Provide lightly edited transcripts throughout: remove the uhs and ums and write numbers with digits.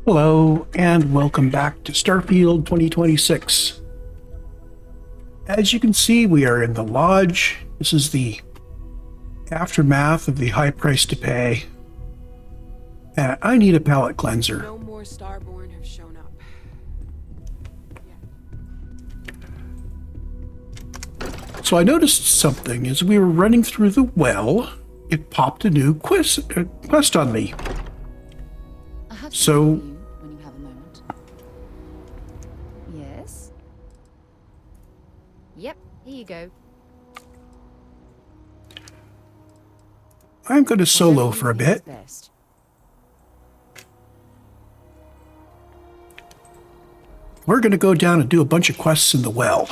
Hello, and welcome back to Starfield 2026. As you can see, we are in the lodge. This is the aftermath of the high price to pay. And I need a palate cleanser. No more Starborn have shown up. So I noticed something as we were running through the well. It popped a new quest on me. I have So- something for you when you have a moment. Yes? Yep, here you go. I'm going to solo Whatever you for a think is bit. best. We're going to go down and do a bunch of quests in the well.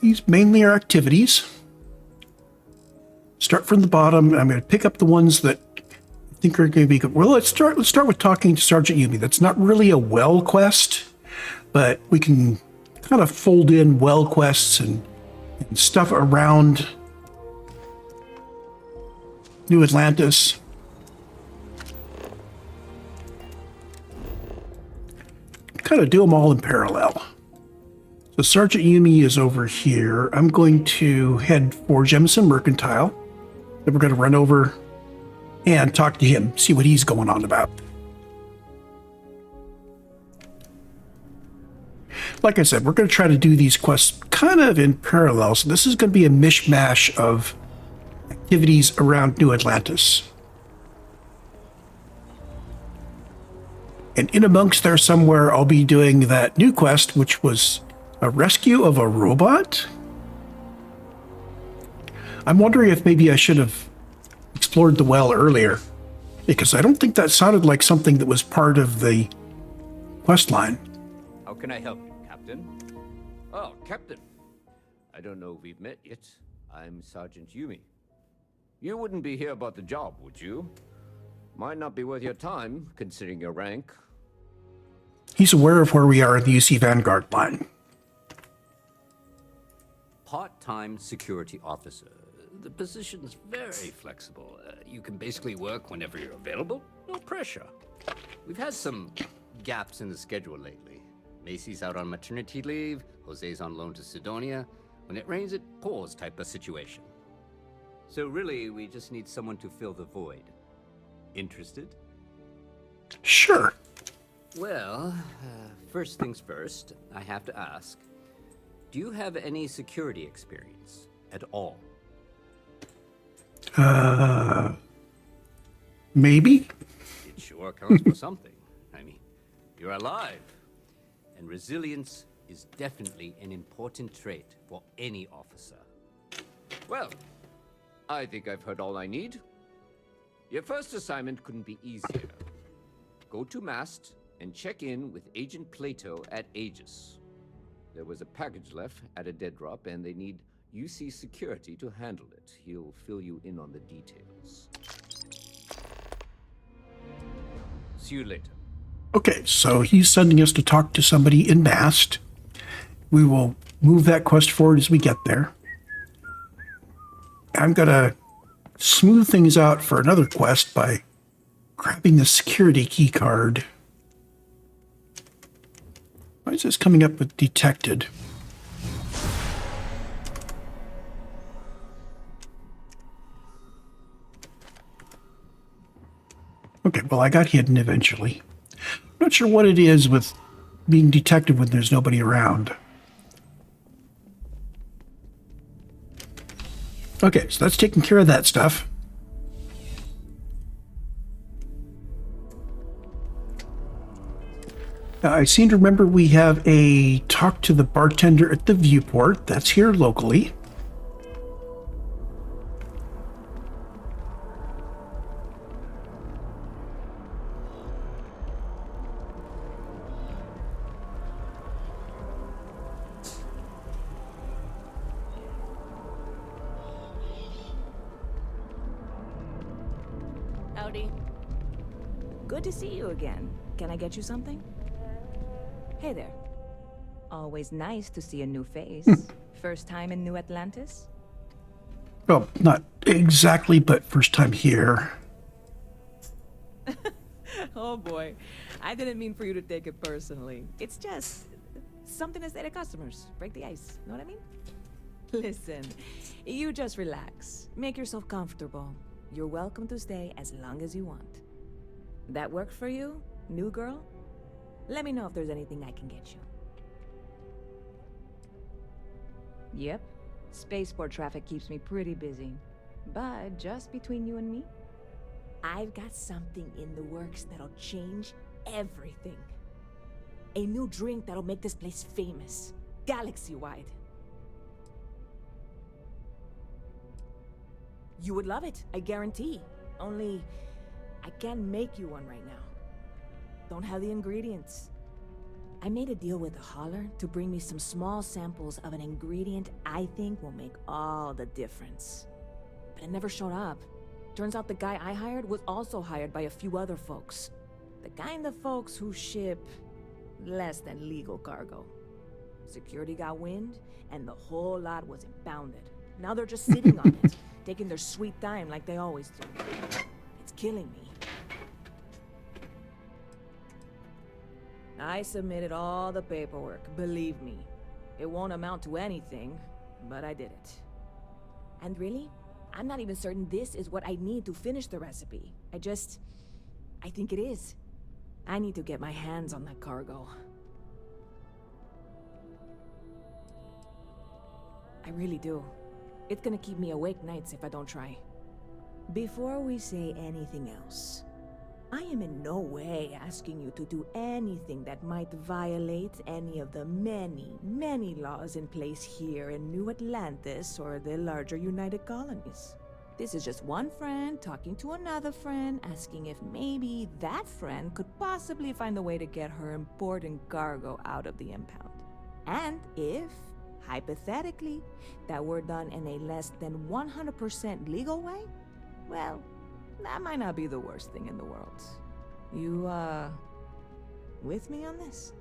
These mainly are activities. Start from the bottom. I'm going to pick up the ones that I think are going to be good. Well, let's start with talking to Sergeant Yumi. That's not really a well quest, but we can kind of fold in well quests and stuff around New Atlantis. Kind of do them all in parallel. So Sergeant Yumi is over here. I'm going to head for Jemison Mercantile. Then we're going to run over and talk to him, see what he's going on about. Like I said, we're going to try to do these quests kind of in parallel. So this is going to be a mishmash of activities around New Atlantis. And in amongst there somewhere, I'll be doing that new quest, which was a rescue of a robot. I'm wondering if maybe I should have explored the well earlier, because I don't think that sounded like something that was part of the quest line. How can I help you, Captain? Oh, Captain. I don't know if we've met yet. I'm Sergeant Yumi. You wouldn't be here about the job, would you? Might not be worth your time, considering your rank. He's aware of where we are in the UC Vanguard line. Part-time security officer. The position's very flexible. You can basically work whenever you're available. No pressure. We've had some gaps in the schedule lately. Macy's out on maternity leave. Jose's on loan to Sidonia. When it rains, it pours type of situation. So really, we just need someone to fill the void. Interested? Sure. Well, first things first, I have to ask. Do you have any security experience at all? Maybe? It sure counts for something. I mean, you're alive. And resilience is definitely an important trait for any officer. Well, I think I've heard all I need. Your first assignment couldn't be easier. Go to Mast and check in with Agent Plato at Aegis. There was a package left at a dead drop, and they need UC security to handle it. He'll fill you in on the details. See you later. Okay, so he's sending us to talk to somebody in Mast. We will move that quest forward as we get there. I'm going to smooth things out for another quest by grabbing the security key card. Why is this coming up with detected? Okay, well, I got hidden eventually. I'm not sure what it is with being detected when there's nobody around. Okay, so that's taking care of that stuff. Now, I seem to remember we have a talk to the bartender at the viewport. That's here locally. Howdy. Good to see you again. Can I get you something? Hey there. Always nice to see a new face. First time in New Atlantis? Well, not exactly, but first time here. Oh boy, I didn't mean for you to take it personally. It's just something to say to customers. Break the ice, know what I mean? Listen, you just relax. Make yourself comfortable. You're welcome to stay as long as you want. That work for you, new girl? Let me know if there's anything I can get you. Yep, spaceport traffic keeps me pretty busy. But just between you and me, I've got something in the works that'll change everything. A new drink that'll make this place famous, galaxy-wide. You would love it, I guarantee. Only, I can't make you one right now. Don't have the ingredients. I made a deal with the hauler to bring me some small samples of an ingredient I think will make all the difference. But it never showed up. Turns out the guy I hired was also hired by a few other folks. The kind of folks who ship less than legal cargo. Security got wind, and the whole lot was impounded. Now they're just sitting on it, taking their sweet time like they always do. It's killing me. I submitted all the paperwork, believe me. It won't amount to anything, but I did it. And really, I'm not even certain this is what I need to finish the recipe. I think it is. I need to get my hands on that cargo. I really do. It's gonna keep me awake nights if I don't try. Before we say anything else, I am in no way asking you to do anything that might violate any of the many, many laws in place here in New Atlantis or the larger United Colonies. This is just one friend talking to another friend, asking if maybe that friend could possibly find a way to get her important cargo out of the impound. And if, hypothetically, that were done in a less than 100% legal way, well, that might not be the worst thing in the world. You, with me on this?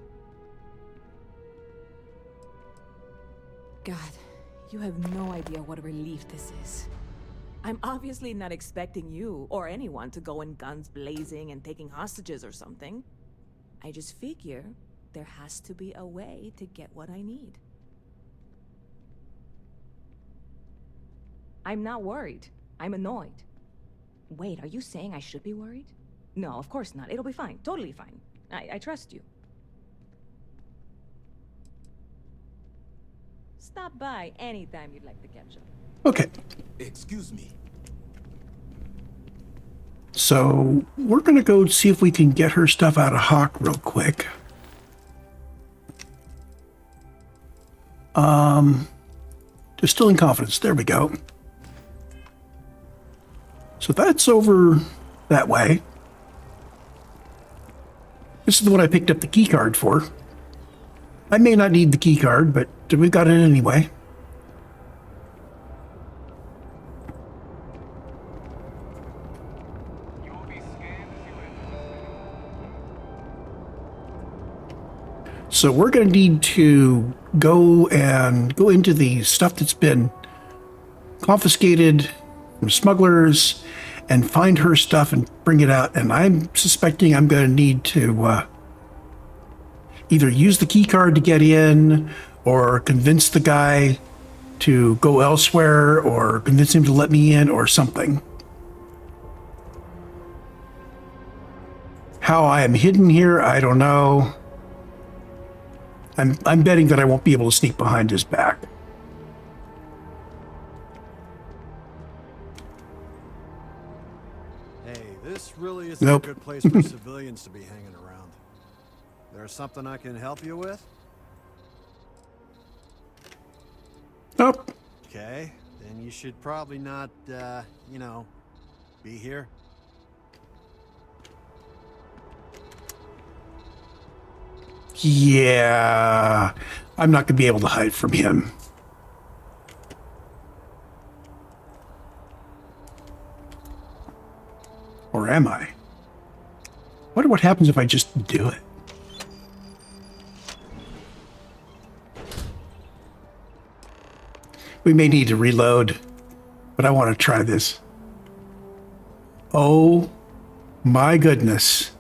God, you have no idea what a relief this is. I'm obviously not expecting you or anyone to go in guns blazing and taking hostages or something. I just figure there has to be a way to get what I need. I'm not worried. I'm annoyed. Wait, are you saying I should be worried? No, of course not. It'll be fine. Totally fine. I trust you. Stop by anytime you'd like to catch up. Okay, Excuse me. so we're gonna go see if we can get her stuff out of Hawk real quick. Distilling confidence. There we go. So that's over that way. This is the one I picked up the key card for. I may not need the key card, but we've got it anyway. So we're going to need to go into the stuff that's been confiscated from smugglers and find her stuff and bring it out. And I'm suspecting I'm going to need to either use the key card to get in or convince the guy to go elsewhere or convince him to let me in or something. How I am hidden here, I don't know. I'm betting that I won't be able to sneak behind his back. Hey, this really isn't Nope. a good place for civilians to be hanging around. There's something I can help you with? Nope. Okay, then you should probably not, be here. Yeah, I'm not going to be able to hide from him. Or am I? Wonder what happens if I just do it. We may need to reload, but I want to try this. Oh my goodness.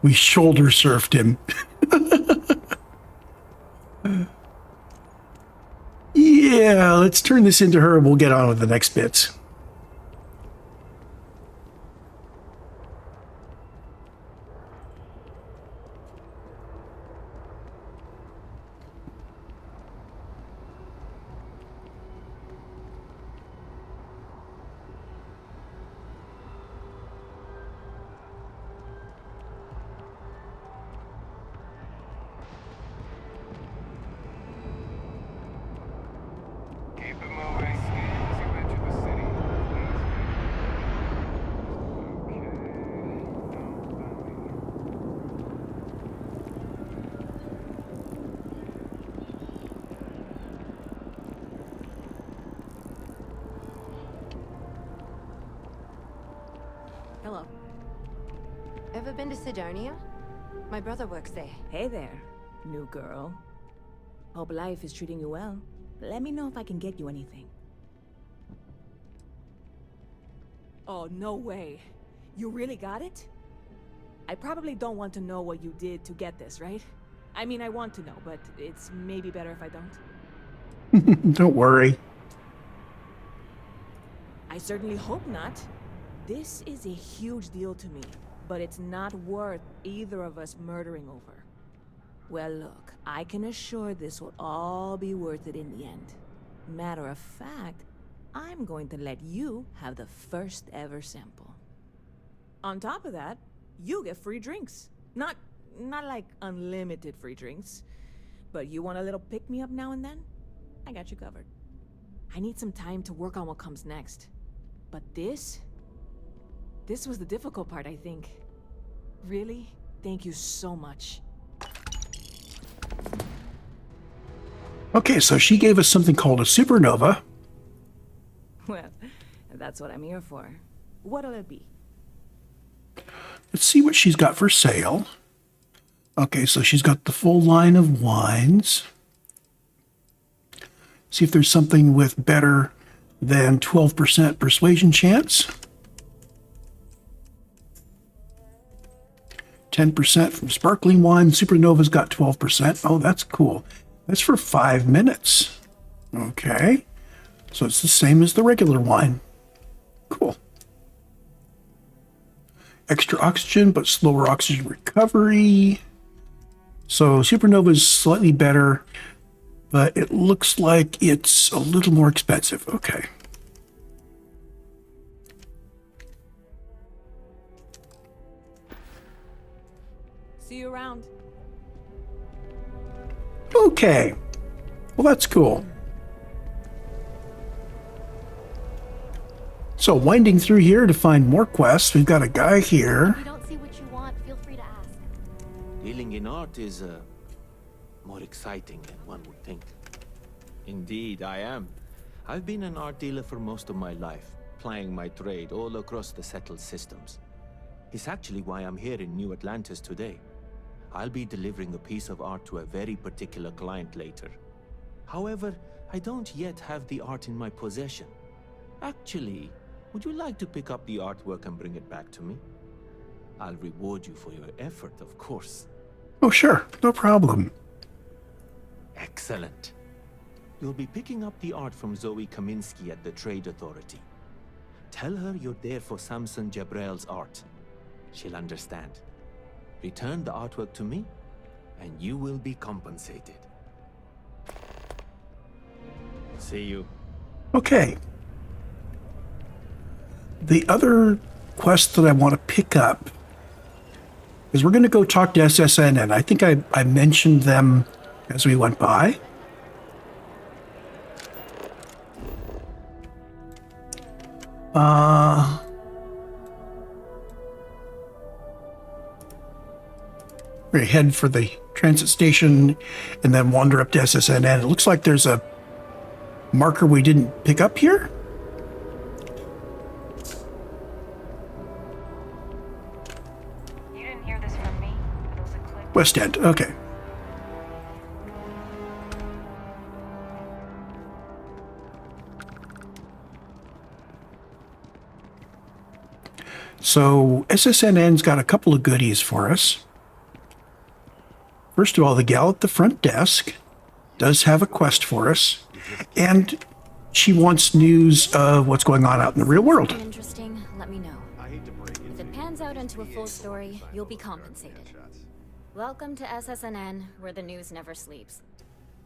We shoulder surfed him. Yeah, let's turn this into her and we'll get on with the next bits. Keep it moving. Scan as you enter the city. Please. Hello. Ever been to Sidonia? My brother works there. Hey there, new girl. Hope life is treating you well. Let me know if I can get you anything. Oh, no way. You really got it? I probably don't want to know what you did to get this, right? I mean, I want to know, but it's maybe better if I don't. Don't worry. I certainly hope not. This is a huge deal to me, but it's not worth either of us murdering over. Well, look, I can assure this will all be worth it in the end. Matter of fact, I'm going to let you have the first ever sample. On top of that, you get free drinks. Not like unlimited free drinks, but you want a little pick-me-up now and then? I got you covered. I need some time to work on what comes next. But this was the difficult part, I think. Really, thank you so much. Okay, so she gave us something called a supernova. Well, that's what I'm here for. What'll it be? Let's see what she's got for sale. Okay, so she's got the full line of wines. See if there's something with better than 12% persuasion chance. 10% from sparkling wine. Supernova's got 12%. Oh, that's cool. That's for 5 minutes. Okay. So it's the same as the regular wine. Cool. Extra oxygen, but slower oxygen recovery. So Supernova is slightly better, but it looks like it's a little more expensive. Okay. See you around. Okay. Well, that's cool. So winding through here to find more quests, we've got a guy here. If you don't see what you want, feel free to ask. Dealing in art is more exciting than one would think. Indeed, I am. I've been an art dealer for most of my life, plying my trade all across the settled systems. It's actually why I'm here in New Atlantis today. I'll be delivering a piece of art to a very particular client later. However, I don't yet have the art in my possession. Actually, would you like to pick up the artwork and bring it back to me? I'll reward you for your effort, of course. Oh, sure. No problem. Excellent. You'll be picking up the art from Zoe Kaminsky at the Trade Authority. Tell her you're there for Samson Jabrel's art. She'll understand. Return the artwork to me, and you will be compensated. See you. Okay. The other quest that I want to pick up is we're going to go talk to SSNN. I think I mentioned them as we went by. We're going to head for the transit station and then wander up to SSNN. It looks like there's a marker we didn't pick up here. You didn't hear this from me. It was a clip. West End, okay. So SSNN's got a couple of goodies for us. First of all, the gal at the front desk does have a quest for us, and she wants news of what's going on out in the real world. Something interesting, let me know. If it pans out into a full story, you'll be compensated. Welcome to SSNN, where the news never sleeps.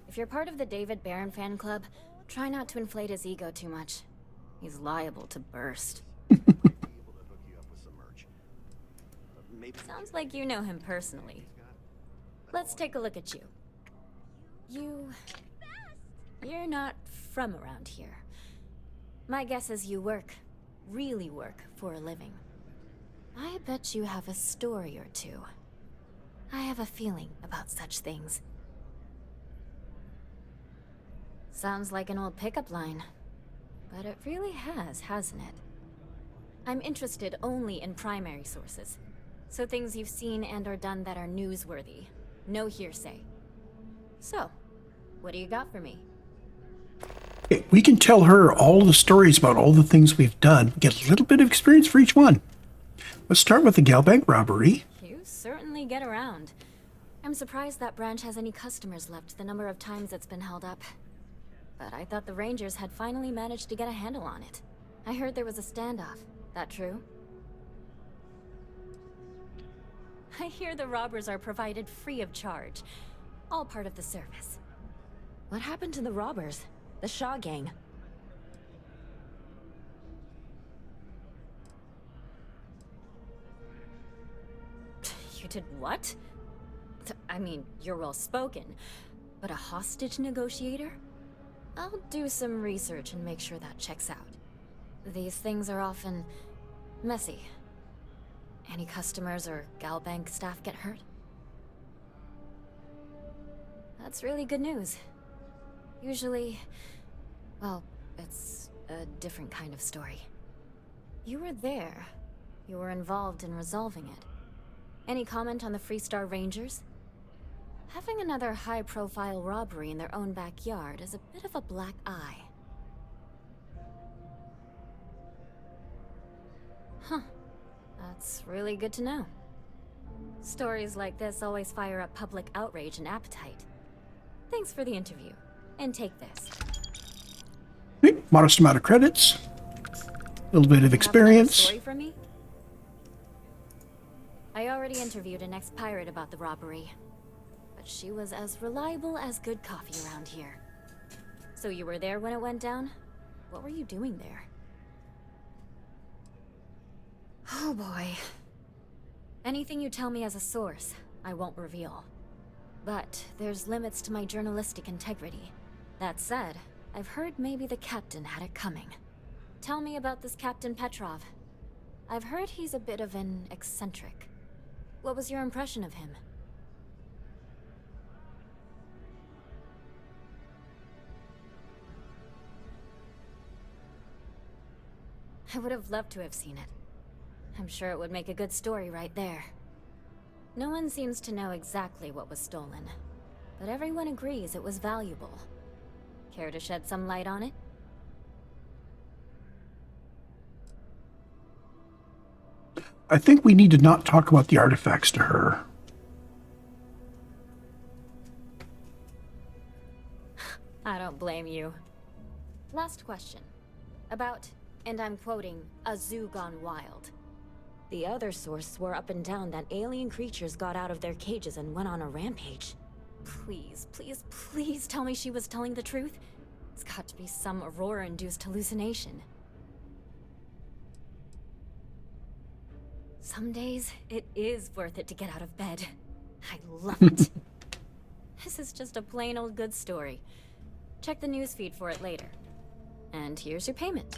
If you're part of the David Barron fan club, try not to inflate his ego too much. He's liable to burst. Sounds like you know him personally. Let's take a look at you. You're not from around here. My guess is you really work for a living. I bet you have a story or two. I have a feeling about such things. Sounds like an old pickup line. But it really has, hasn't it? I'm interested only in primary sources. So things you've seen and or done that are newsworthy. No hearsay. So, what do you got for me? Okay, we can tell her all the stories about all the things we've done, get a little bit of experience for each one. Let's start with the gal bank robbery. You certainly get around. I'm surprised that branch has any customers left, the number of times it's been held up. But I thought the Rangers had finally managed to get a handle on it. I heard there was a standoff. That true? I hear the robbers are provided free of charge. All part of the service. What happened to the robbers? The Shaw gang? You did what? I mean, you're well spoken, but a hostage negotiator? I'll do some research and make sure that checks out. These things are often messy. Any customers or Galbank staff get hurt? That's really good news. Usually, well, it's a different kind of story. You were there. You were involved in resolving it. Any comment on the Freestar Rangers? Having another high-profile robbery in their own backyard is a bit of a black eye. Huh. That's really good to know. Stories like this always fire up public outrage and appetite. Thanks for the interview. And take this. Okay, modest amount of credits. A little bit of experience. Story for me? I already interviewed an ex-pirate about the robbery. But she was as reliable as good coffee around here. So you were there when it went down? What were you doing there? Oh boy. Anything you tell me as a source, I won't reveal. But there's limits to my journalistic integrity. That said, I've heard maybe the captain had it coming. Tell me about this Captain Petrov. I've heard he's a bit of an eccentric. What was your impression of him? I would have loved to have seen it. I'm sure it would make a good story right there. No one seems to know exactly what was stolen, but everyone agrees it was valuable. Care to shed some light on it? I think we need to not talk about the artifacts to her. I don't blame you. Last question. About, and I'm quoting, a zoo gone wild. The other source swore up and down that alien creatures got out of their cages and went on a rampage. Please, please, please tell me she was telling the truth. It's got to be some Aurora-induced hallucination. Some days, it is worth it to get out of bed. I love it. This is just a plain old good story. Check the newsfeed for it later. And here's your payment.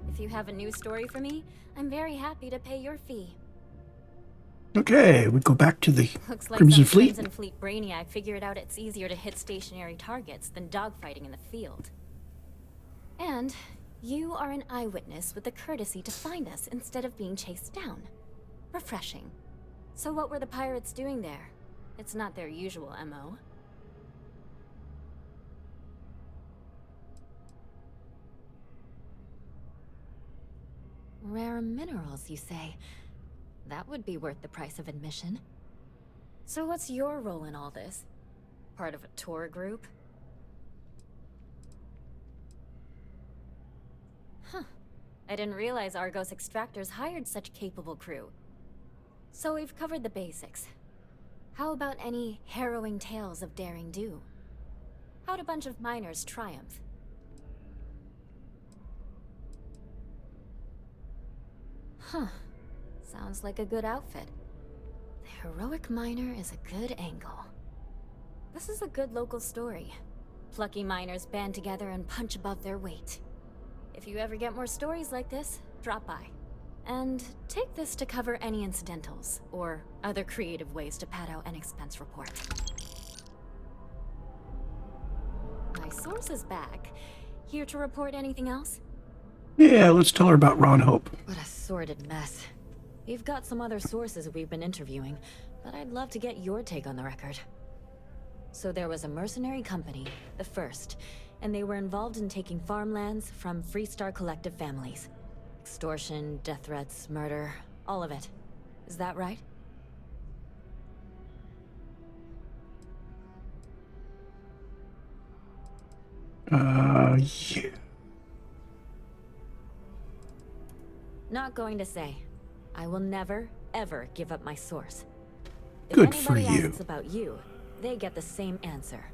If you have a news story for me, I'm very happy to pay your fee. Okay, we go back to the Looks like Crimson some Fleet. Crimson Fleet brainiac figured out it's easier to hit stationary targets than dogfighting in the field. And you are an eyewitness with the courtesy to find us instead of being chased down. Refreshing. So what were the pirates doing there? It's not their usual MO. Rare minerals, you say? That would be worth the price of admission. So what's your role in all this? Part of a tour group? Huh. I didn't realize Argos Extractors hired such capable crew. So we've covered the basics. How about any harrowing tales of daring do? How'd a bunch of miners triumph? Huh. Sounds like a good outfit. The heroic miner is a good angle. This is a good local story. Plucky miners band together and punch above their weight. If you ever get more stories like this, drop by. And take this to cover any incidentals, or other creative ways to pad out an expense report. My source is back. Here to report anything else? Yeah, let's tell her about Ron Hope. What a sordid mess. We've got some other sources we've been interviewing, but I'd love to get your take on the record. So there was a mercenary company, the First, and they were involved in taking farmlands from Freestar Collective families. Extortion, death threats, murder, all of it. Is that right? Yeah. Not going to say. I will never, ever give up my source. Good if for anybody you. asks about you, they get the same answer.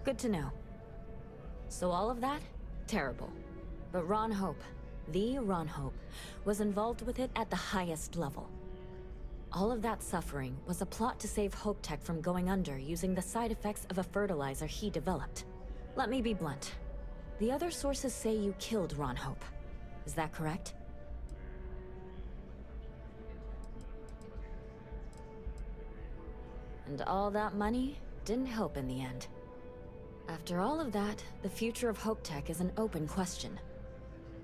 Good to know. So all of that? Terrible. But Ron Hope, the Ron Hope, was involved with it at the highest level. All of that suffering was a plot to save Hope Tech from going under using the side effects of a fertilizer he developed. Let me be blunt. The other sources say you killed Ron Hope. Is that correct? And all that money didn't help in the end. After all of that, the future of Hope Tech is an open question.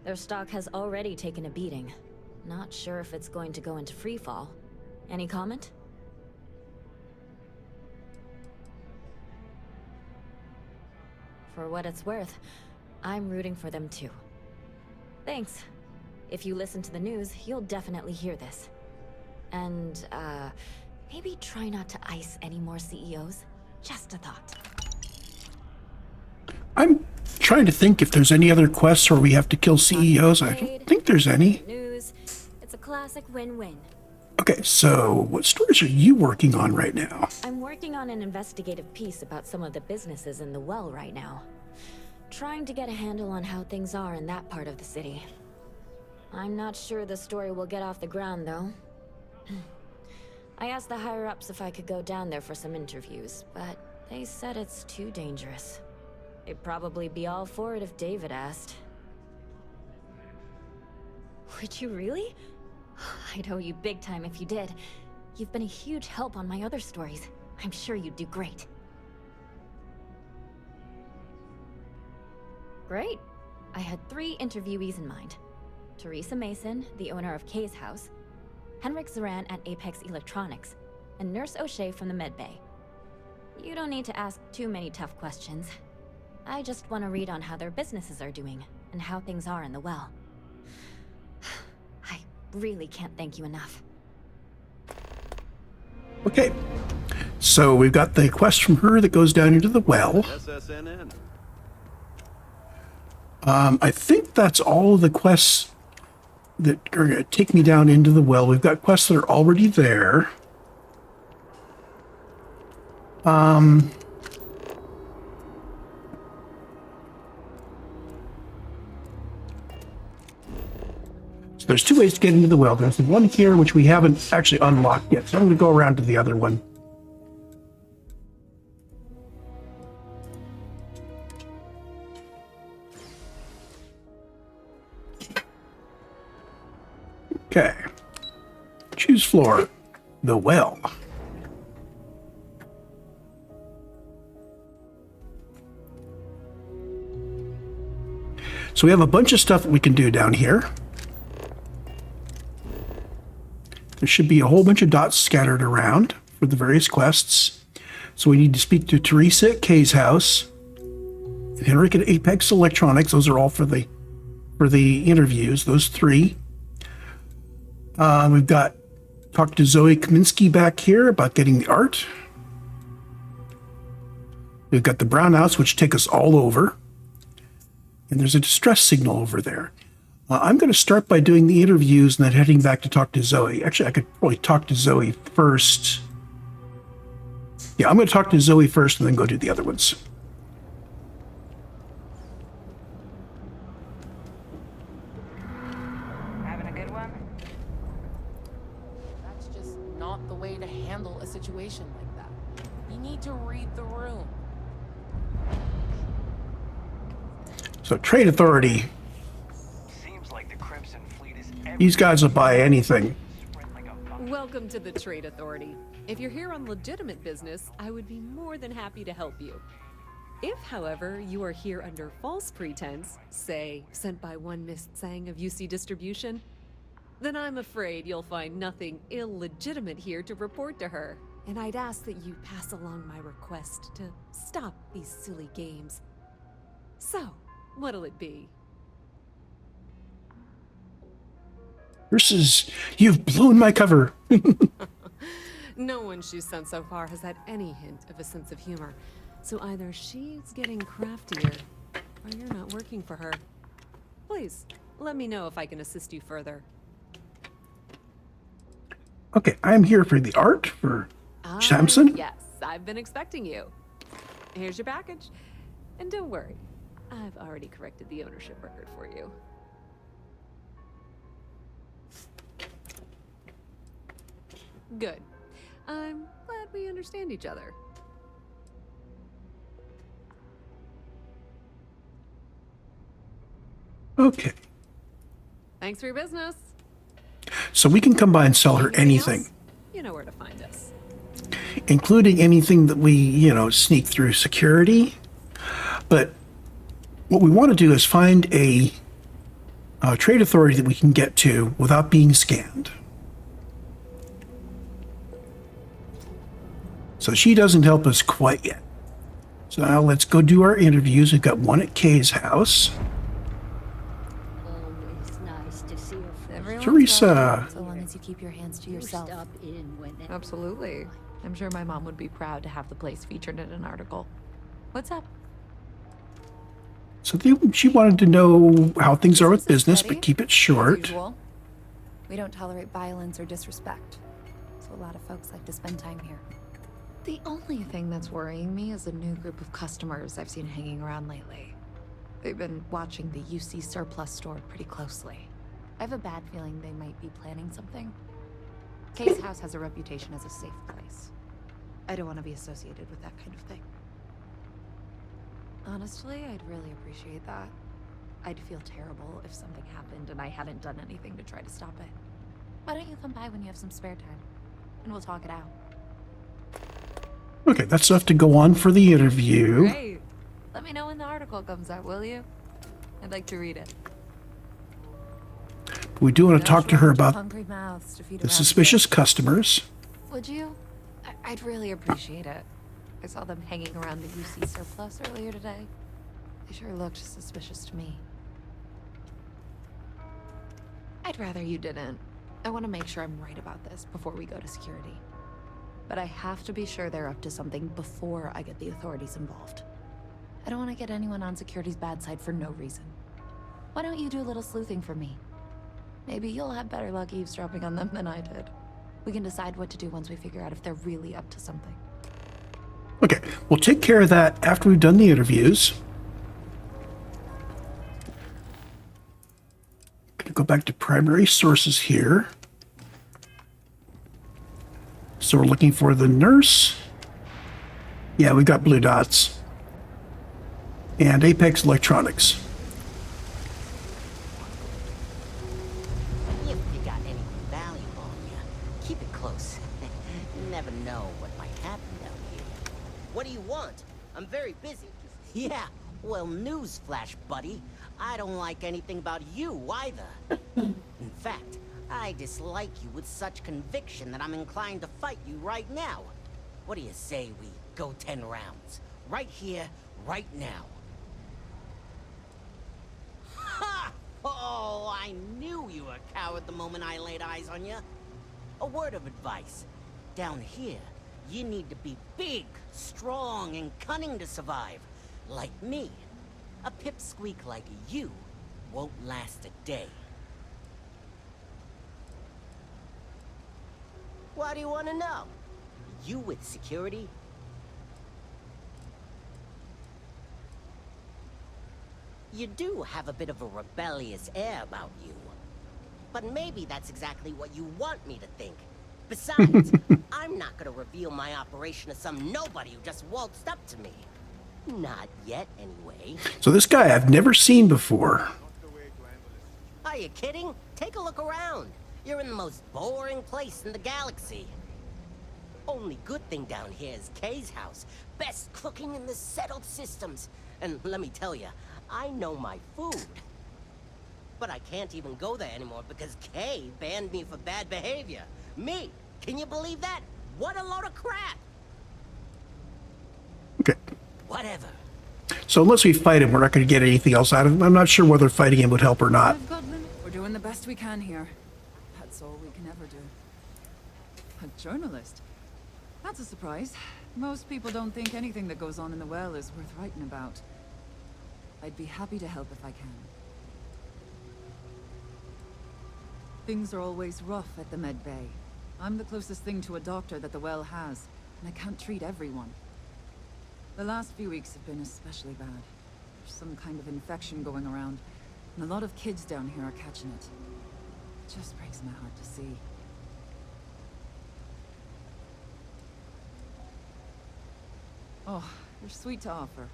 Their stock has already taken a beating. Not sure if it's going to go into freefall. Any comment? For what it's worth, I'm rooting for them too. Thanks. If you listen to the news, you'll definitely hear this. And, maybe try not to ice any more CEOs. Just a thought. I'm trying to think if there's any other quests where we have to kill CEOs. I don't think there's any. News. It's a classic win-win. Okay, so what stories are you working on right now? I'm working on an investigative piece about some of the businesses in the well right now. Trying to get a handle on how things are in that part of the city. I'm not sure the story will get off the ground, though. I asked the higher-ups if I could go down there for some interviews, but they said it's too dangerous. They'd probably be all for it if David asked. Would you really? I'd owe you big time if you did. You've been a huge help on my other stories. I'm sure you'd do great. Great. I had 3 interviewees in mind. Teresa Mason, the owner of Kay's house, Henrik Zoran at Apex Electronics, and Nurse O'Shea from the Medbay. You don't need to ask too many tough questions. I just want to read on how their businesses are doing, and how things are in the well. I really can't thank you enough. Okay, so we've got the quest from her that goes down into the well. SSNN. I think that's all of the quests that are going to take me down into the well. We've got quests that are already there. So there's 2 ways to get into the well. There's the one here, which we haven't actually unlocked yet. So I'm going to go around to the other one. Okay. Choose floor. The well. So we have a bunch of stuff that we can do down here. There should be a whole bunch of dots scattered around for the various quests. So we need to speak to Teresa at Kay's house, and Henrik at Apex Electronics. Those are all for the interviews, those 3. We've got talked to Zoe Kaminsky back here about getting the art. We've got the brownouts, which take us all over. And there's a distress signal over there. I'm going to start by doing the interviews and then heading back to talk to Zoe. Actually, I could probably talk to Zoe first. Yeah, I'm going to talk to Zoe first and then go do the other ones. Having a good one? That's just not the way to handle a situation like that. You need to read the room. So, Trade Authority. Seems like the Crimson Fleet is These guys will buy anything. spread like a Welcome to the Trade Authority. If you're here on legitimate business, I would be more than happy to help you. If, however, you are here under false pretense, say, sent by one Miss Tsang of UC Distribution, then I'm afraid you'll find nothing illegitimate here to report to her. And I'd ask that you pass along my request to stop these silly games. So, what'll it be? Versus, you've blown my cover. No one she's sent so far has had any hint of a sense of humor. So either she's getting craftier, or you're not working for her. Please, let me know if I can assist you further. Okay, I'm here for the art for Samson. Yes, I've been expecting you. Here's your package. And don't worry, I've already corrected the ownership record for you. Good. I'm glad we understand each other. Okay, Thanks for your business. so we can come by and sell her anything, else? You know where to find us. including anything that we, sneak through security. But what we want to do is find a trade authority that we can get to without being scanned. So she doesn't help us quite yet. So now let's go do our interviews. We've got one at Kay's house. Always nice to see a friend. Teresa. So long as you keep your hands to yourself. Stop in whenever. Absolutely. I'm sure my mom would be proud to have the place featured in an article. What's up? So she wanted to know how things are with business, but keep it short. Usual. We don't tolerate violence or disrespect. So a lot of folks like to spend time here. The only thing that's worrying me is a new group of customers I've seen hanging around lately. They've been watching the UC surplus store pretty closely. I have a bad feeling they might be planning something. Kay's house has a reputation as a safe place. I don't want to be associated with that kind of thing. Honestly, I'd really appreciate that. I'd feel terrible if something happened and I hadn't done anything to try to stop it. Why don't you come by when you have some spare time? And we'll talk it out. Okay, that's enough to go on for the interview. Great. Let me know when the article comes out, will you? I'd like to read it. We do want to talk to her about Hungry mouths to feed the around suspicious here. customers. Would you? I'd really appreciate it. I saw them hanging around the UC surplus earlier today. They sure looked suspicious to me. I'd rather you didn't. I want to make sure I'm right about this before we go to security. But I have to be sure they're up to something before I get the authorities involved. I don't want to get anyone on security's bad side for no reason. Why don't you do a little sleuthing for me? Maybe you'll have better luck eavesdropping on them than I did. We can decide what to do once we figure out if they're really up to something. Okay, we'll take care of that after we've done the interviews. Gonna go back to primary sources here. So we're looking for the nurse. Yeah, we got blue dots. And Apex Electronics. If you got anything valuable on you, keep it close. You never know what might happen down here. What do you want? I'm very busy. Yeah, well, newsflash, buddy. I don't like anything about you either. In fact, I dislike you with such conviction that I'm inclined to fight you right now. What do you say we go 10 rounds? Right here, right now. Ha! Oh, I knew you were coward the moment I laid eyes on you. A word of advice. Down here, you need to be big, strong, and cunning to survive. Like me. A pipsqueak like you won't last a day. Why do you want to know? You with security? You do have a bit of a rebellious air about you. But maybe that's exactly what you want me to think. Besides, I'm not gonna reveal my operation to some nobody who just waltzed up to me. Not yet, anyway. So this guy I've never seen before. Are you kidding? Take a look around. You're in the most boring place in the galaxy. Only good thing down here is Kay's house. Best cooking in the settled systems. And let me tell you, I know my food. But I can't even go there anymore because Kay banned me for bad behavior. Me? Can you believe that? What a load of crap! Okay. Whatever. So unless we fight him, we're not going to get anything else out of him. I'm not sure whether fighting him would help or not. We're doing the best we can here. That's all we can ever do. A journalist? That's a surprise. Most people don't think anything that goes on in the well is worth writing about. I'd be happy to help if I can. Things are always rough at the med bay. I'm the closest thing to a doctor that the well has, and I can't treat everyone. The last few weeks have been especially bad. There's some kind of infection going around, and a lot of kids down here are catching it. It just breaks my heart to see. Oh, you're sweet to offer.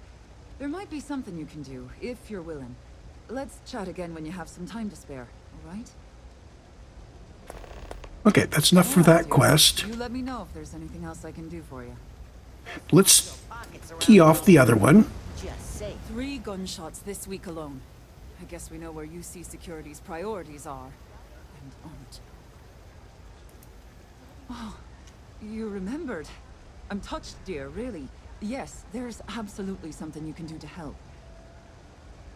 There might be something you can do, if you're willing. Let's chat again when you have some time to spare, all right? Okay, that's enough for that quest. You let me know if there's anything else I can do for you. Let's key off the other one. 3 gunshots this week alone. I guess we know where UC Security's priorities are, and aren't. Oh, you remembered. I'm touched, dear, really. Yes, there's absolutely something you can do to help.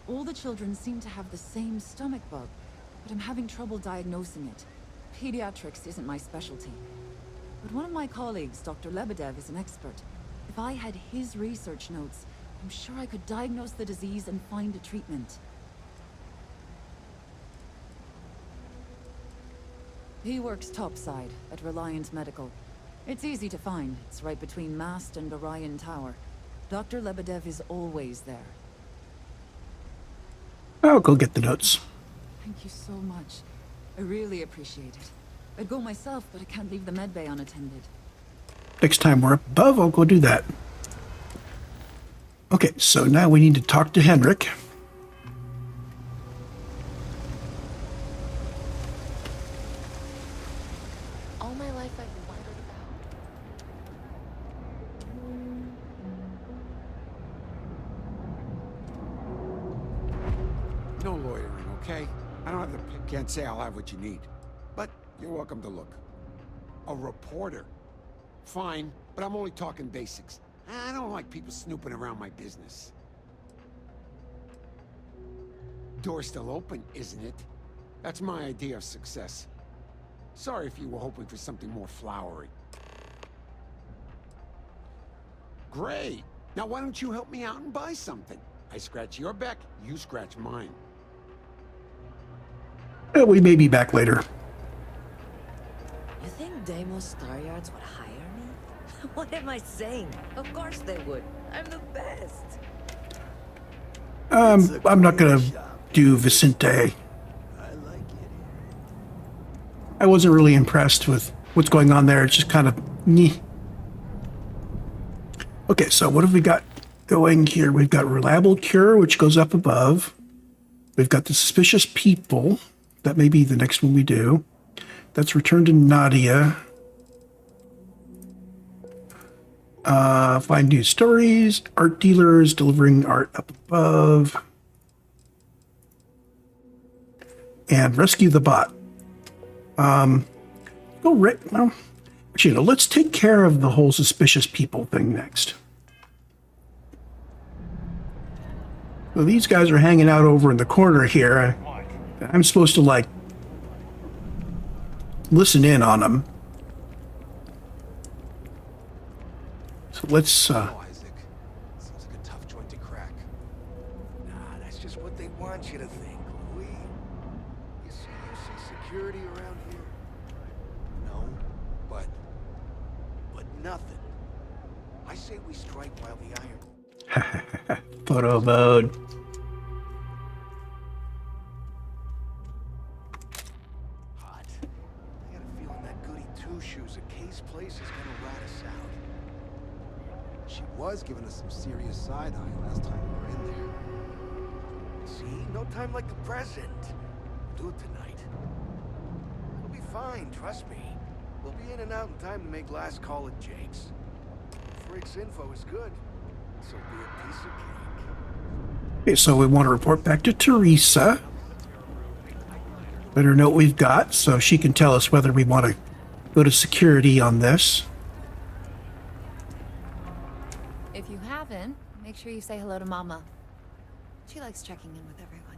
All the children seem to have the same stomach bug, but I'm having trouble diagnosing it. Pediatrics isn't my specialty. But one of my colleagues, Dr. Lebedev, is an expert. If I had his research notes, I'm sure I could diagnose the disease and find a treatment. He works topside at Reliant Medical. It's easy to find. It's right between Mast and Orion Tower. Dr. Lebedev is always there. I'll go get the notes. Thank you so much. I really appreciate it. I'd go myself, but I can't leave the medbay unattended. Next time we're up above, I'll go do that. Okay, so now we need to talk to Henrik. All my life I've wondered about. No loitering, okay? I don't have the... Can't say I'll have what you need. But you're welcome to look. A reporter. Fine, but I'm only talking basics. I don't like people snooping around my business. Door's still open, isn't it? That's my idea of success. Sorry if you were hoping for something more flowery. Great. Now why don't you help me out and buy something? I scratch your back, you scratch mine. We may be back later. You think Deimos Staryards would hire me? What am I saying? Of course they would. I'm the best. I'm not gonna do Vicente. I wasn't really impressed with what's going on there. It's just kind of meh. Okay, so what have we got going here? We've got reliable cure, which goes up above. We've got the suspicious people. That may be the next one we do. That's return to Nadia. Find new stories. Art dealers delivering art up above. And rescue the bot. Well, actually, no, let's take care of the whole suspicious people thing next. Well, these guys are hanging out over in the corner here. I'm supposed to, like, listen in on them. So let's Isaac. Seems like a tough joint to crack. Nah, that's just what they want you to think, Louis. You see security around here? No, but nothing. I say we strike while the iron. photo mode. Hot. I got a feeling that goody two-shoes at Kay's place is gonna rat us out. She was giving us some serious side-eye last time we were in there. See? No time like the present. We'll do it tonight. It'll be fine, trust me. We'll be in and out in time to make last call at Jake's. Frick's info is good. So be a piece of cake. Okay, so we want to report back to Teresa. Let her know what we've got so she can tell us whether we want to go to security on this. If you haven't, make sure you say hello to Mama. She likes checking in with everyone.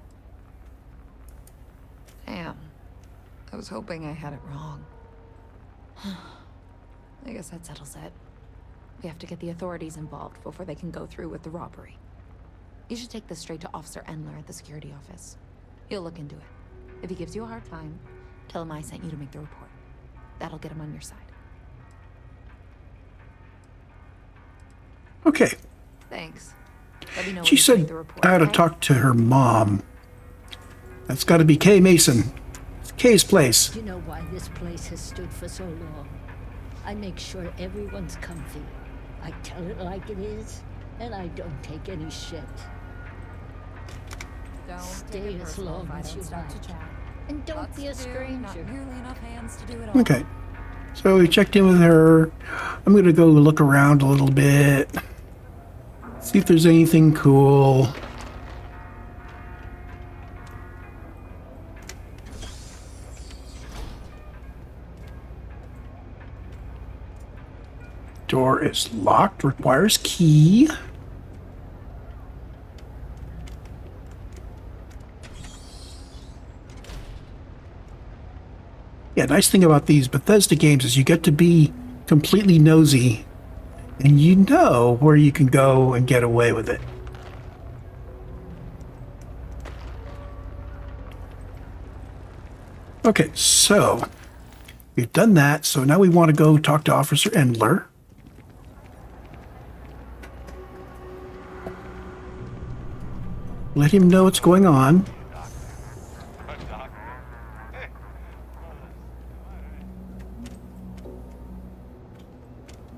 Damn. I was hoping I had it wrong. I guess that settles it. We have to get the authorities involved before they can go through with the robbery. You should take this straight to Officer Endler at the security office. He'll look into it. If he gives you a hard time, tell him I sent you to make the report. That'll get him on your side. Okay. Thanks. Let me know She when you make said the report, I had to okay? talk to her mom. That's got to be Kay Mason. It's Kay's place. Do you know why this place has stood for so long? I make sure everyone's comfy. I tell it like it is, and I don't take any shit. Don't take Stay it as personal long if I as don't you stop like. to chat. And don't Lots be a to do, stranger. not nearly enough hands to do it all. Okay. So we checked in with her. I'm going to go look around a little bit. See if there's anything cool. Door is locked, requires key. Yeah, nice thing about these Bethesda games is you get to be completely nosy and you know where you can go and get away with it. Okay, so we've done that, so now we want to go talk to Officer Endler. Let him know what's going on.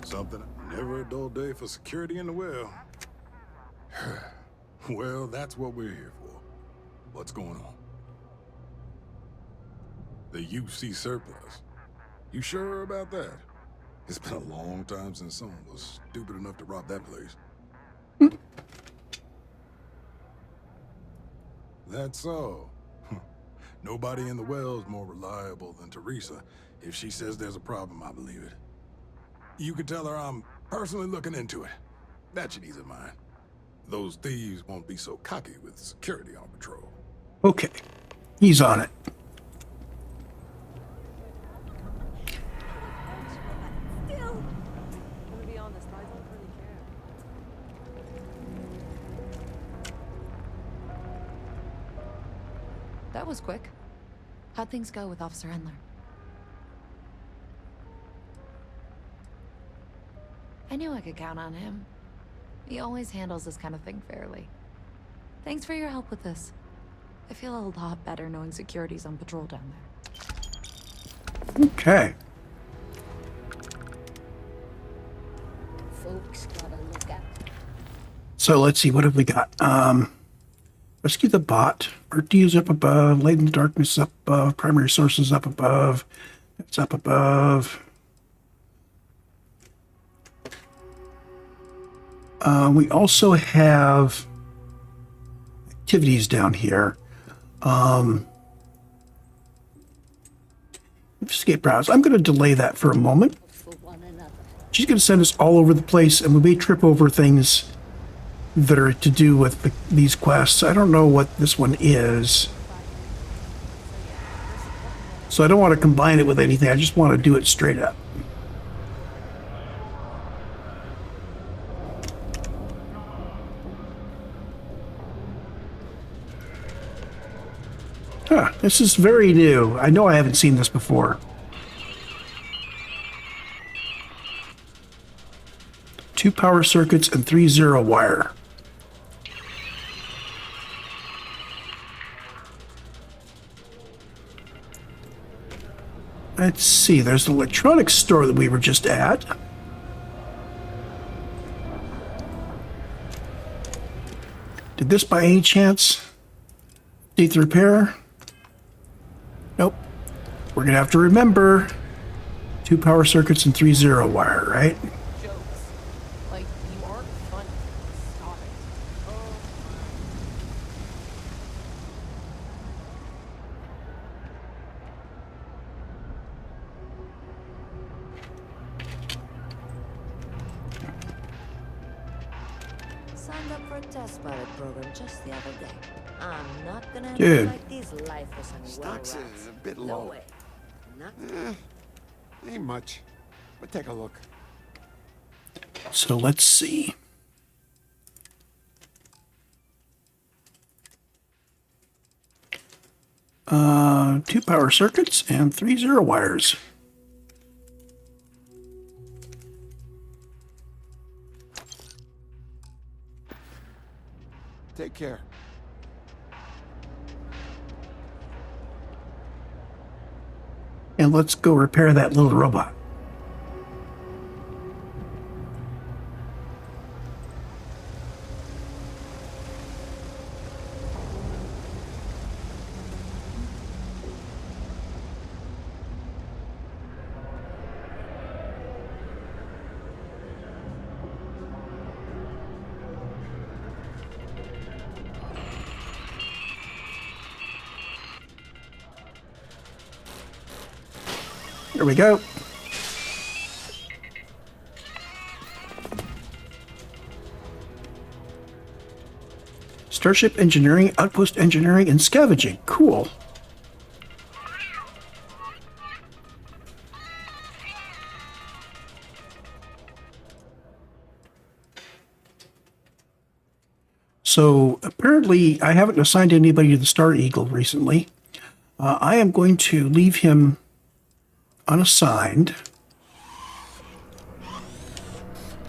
Something, never a dull day for security in the well. Well, that's what we're here for. What's going on? The UC surplus. You sure about that? It's been a long time since someone was stupid enough to rob that place. That's so. Nobody in the well is more reliable than Teresa. If she says there's a problem, I believe it. You can tell her I'm personally looking into it. That should ease her mind. Those thieves won't be so cocky with security on patrol. Okay, he's on it. That was quick. How'd things go with Officer Endler? I knew I could count on him. He always handles this kind of thing fairly. Thanks for your help with this. I feel a lot better knowing security's on patrol down there. Okay. Folks gotta look out. So let's see, what have we got? Rescue the bot. RT up above. Light in the darkness up above. Primary sources up above. It's up above. We also have activities down here. Escape browse. I'm going to delay that for a moment. She's going to send us all over the place, and we may trip over things that are to do with these quests. I don't know what this one is. So I don't want to combine it with anything. I just want to do it straight up. Huh, this is very new. I know I haven't seen this before. 2 power circuits and 3 zero wire. Let's see, there's the electronics store that we were just at. Did this by any chance need the repair? Nope. We're gonna have to remember 2 power circuits and 3 zero wire, right? Jokes. Like, you aren't funny. Stop it. Oh Signed up for a test pilot program just the other day. I'm not gonna Dude. like these lifeless and Stock's well-rats. a bit No low. way. Not Ain't much. But take a look. So let's see. Two power circuits and 3 zero wires. Take care. And let's go repair that little robot. There we go. Starship engineering, outpost engineering, and scavenging. Cool. So apparently I haven't assigned anybody to the Star Eagle recently. I am going to leave him unassigned.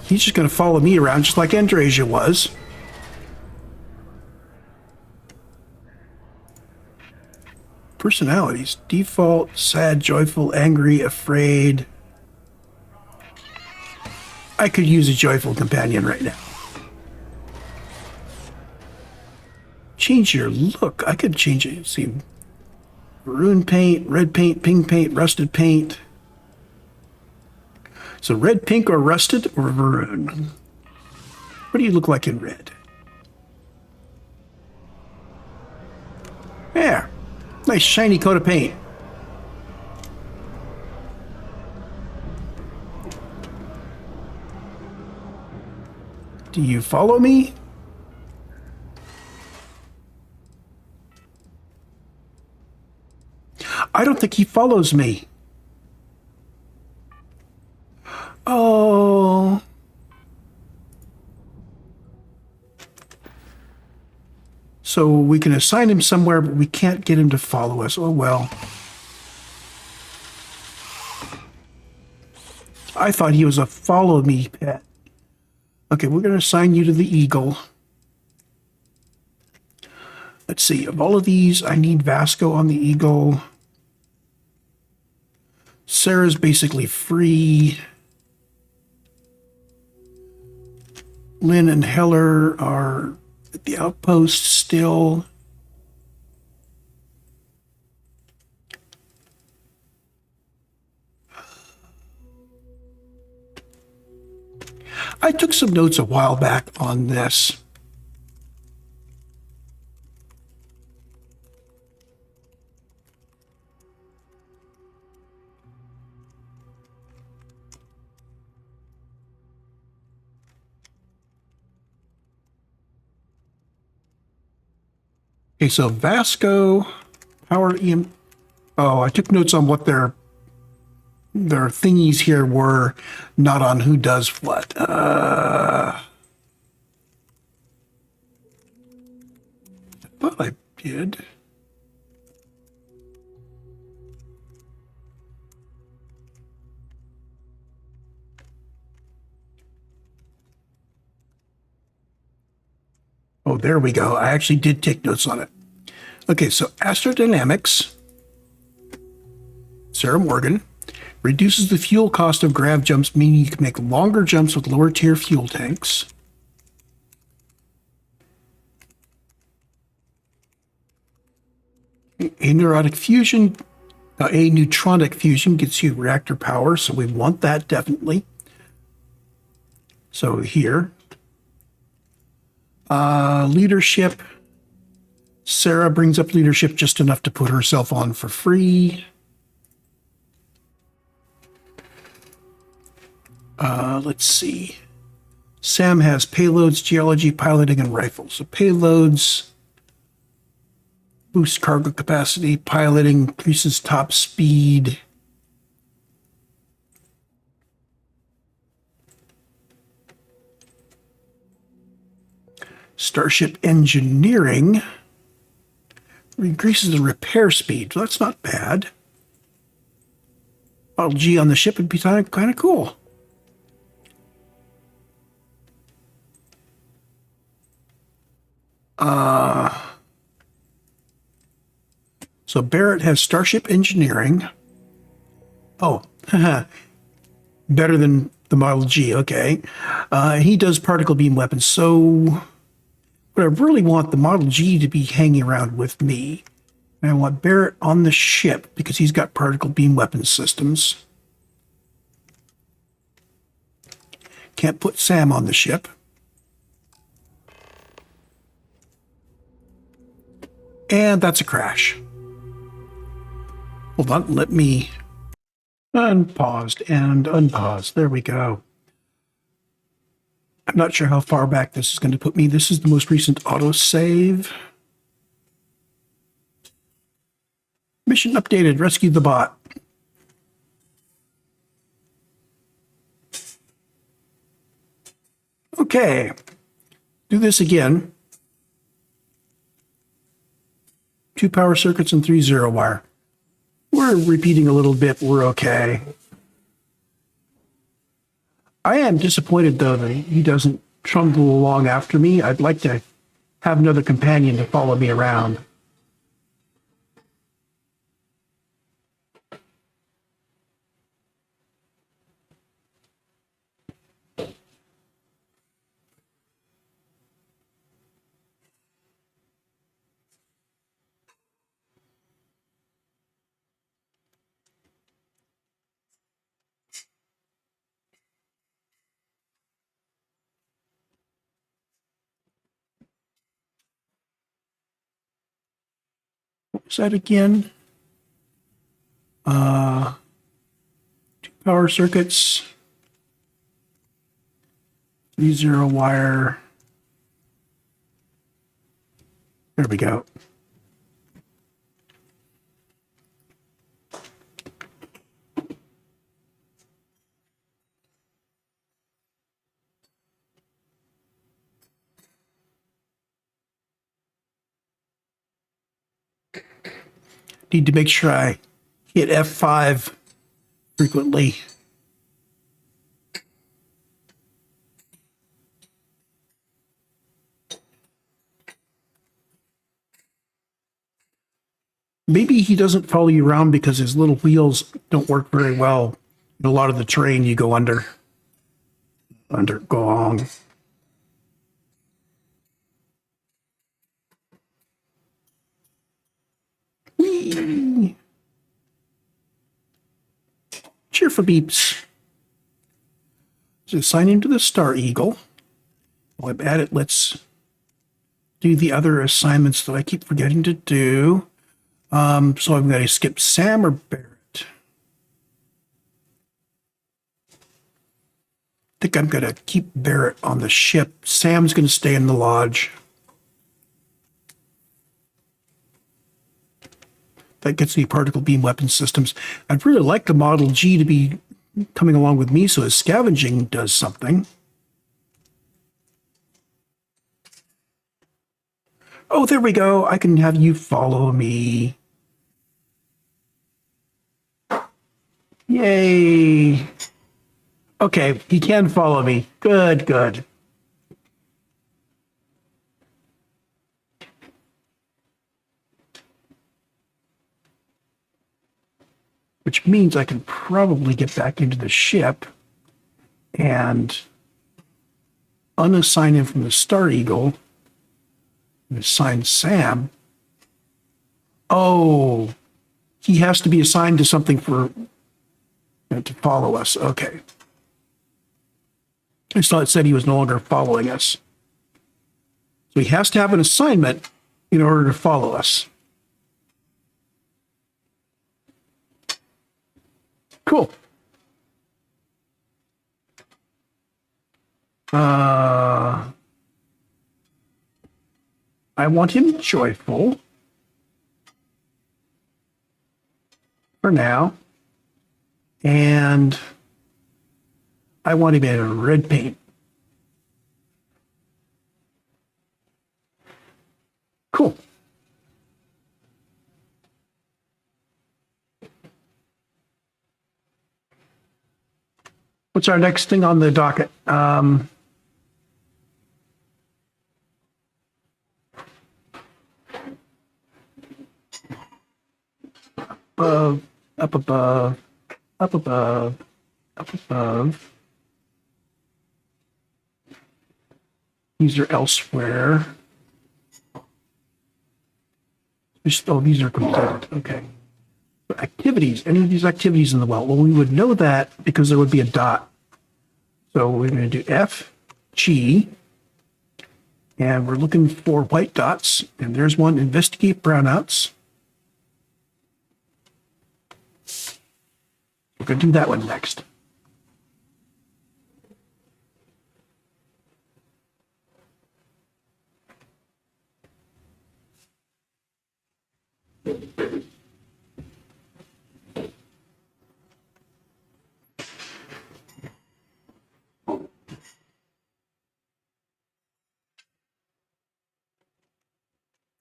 He's just going to follow me around just like Andrasia was. Personalities. Default, sad, joyful, angry, afraid. I could use a joyful companion right now. Change your look. I could change it. See, maroon paint, red paint, pink paint, rusted paint. So red, pink, or rusted, or maroon? What do you look like in red? Yeah, nice shiny coat of paint. Do you follow me? I don't think he follows me. Oh. So we can assign him somewhere, but we can't get him to follow us. Oh, well. I thought he was a follow me pet. Okay, we're going to assign you to the Eagle. Let's see. Of all of these, I need Vasco on the Eagle. Sarah's basically free. Lynn and Heller are at the outpost still. I took some notes a while back on this. Okay, so Vasco, power EM. Oh, I took notes on what their thingies here were, not on who does what. I thought I did. Oh, there we go. I actually did take notes on it. Okay, so astrodynamics, Sarah Morgan, reduces the fuel cost of grav jumps, meaning you can make longer jumps with lower tier fuel tanks. A neutronic fusion gets you reactor power, so we want that definitely. So here, leadership. Sarah brings up leadership just enough to put herself on for free. Let's see. Sam has payloads, geology, piloting, and rifles. So payloads boost cargo capacity, piloting increases top speed. Starship engineering increases the repair speed. So that's not bad. Model G on the ship would be kind of cool. So Barrett has Starship engineering. Oh, better than the Model G. Okay. He does particle beam weapons. So but I really want the Model G to be hanging around with me. And I want Barrett on the ship because he's got particle beam weapon systems. Can't put Sam on the ship. And that's a crash. Hold on, let me unpaused and unpause. There we go. I'm not sure how far back this is going to put me. This is the most recent autosave. Mission updated, rescue the bot. Okay, do this again. 2 power circuits and 3 zero wire. We're repeating a little bit, we're okay. I am disappointed though that he doesn't trundle along after me. I'd like to have another companion to follow me around. What was that again? 2 power circuits, 3 zero wire. There we go. Need to make sure I hit F5 frequently. Maybe he doesn't follow you around because his little wheels don't work very well. In a lot of the terrain you go under gong. Whee! Cheerful beeps. So sign into the Star Eagle. While I'm at it, let's do the other assignments that I keep forgetting to do. So I'm going to skip Sam or Barrett. I think I'm going to keep Barrett on the ship. Sam's going to stay in the lodge. that gets me particle beam weapon systems. I'd really like the Model G to be coming along with me so his scavenging does something. Oh, there we go. I can have you follow me. Yay. Okay, he can follow me. Good, good. Which means I can probably get back into the ship and unassign him from the Star Eagle and assign Sam. Oh, he has to be assigned to something for to follow us. Okay. I thought it said he was no longer following us. So he has to have an assignment in order to follow us. Cool. I want him joyful for now. And I want him in red paint. Cool. What's our next thing on the docket? Above, up above, up above, up above. These are elsewhere. Oh, these are completed. Okay. Activities, any of these activities in the well? Well, we would know that because there would be a dot. So we're going to do F, G, and we're looking for white dots. And there's one, investigate brownouts. We're going to do that one next.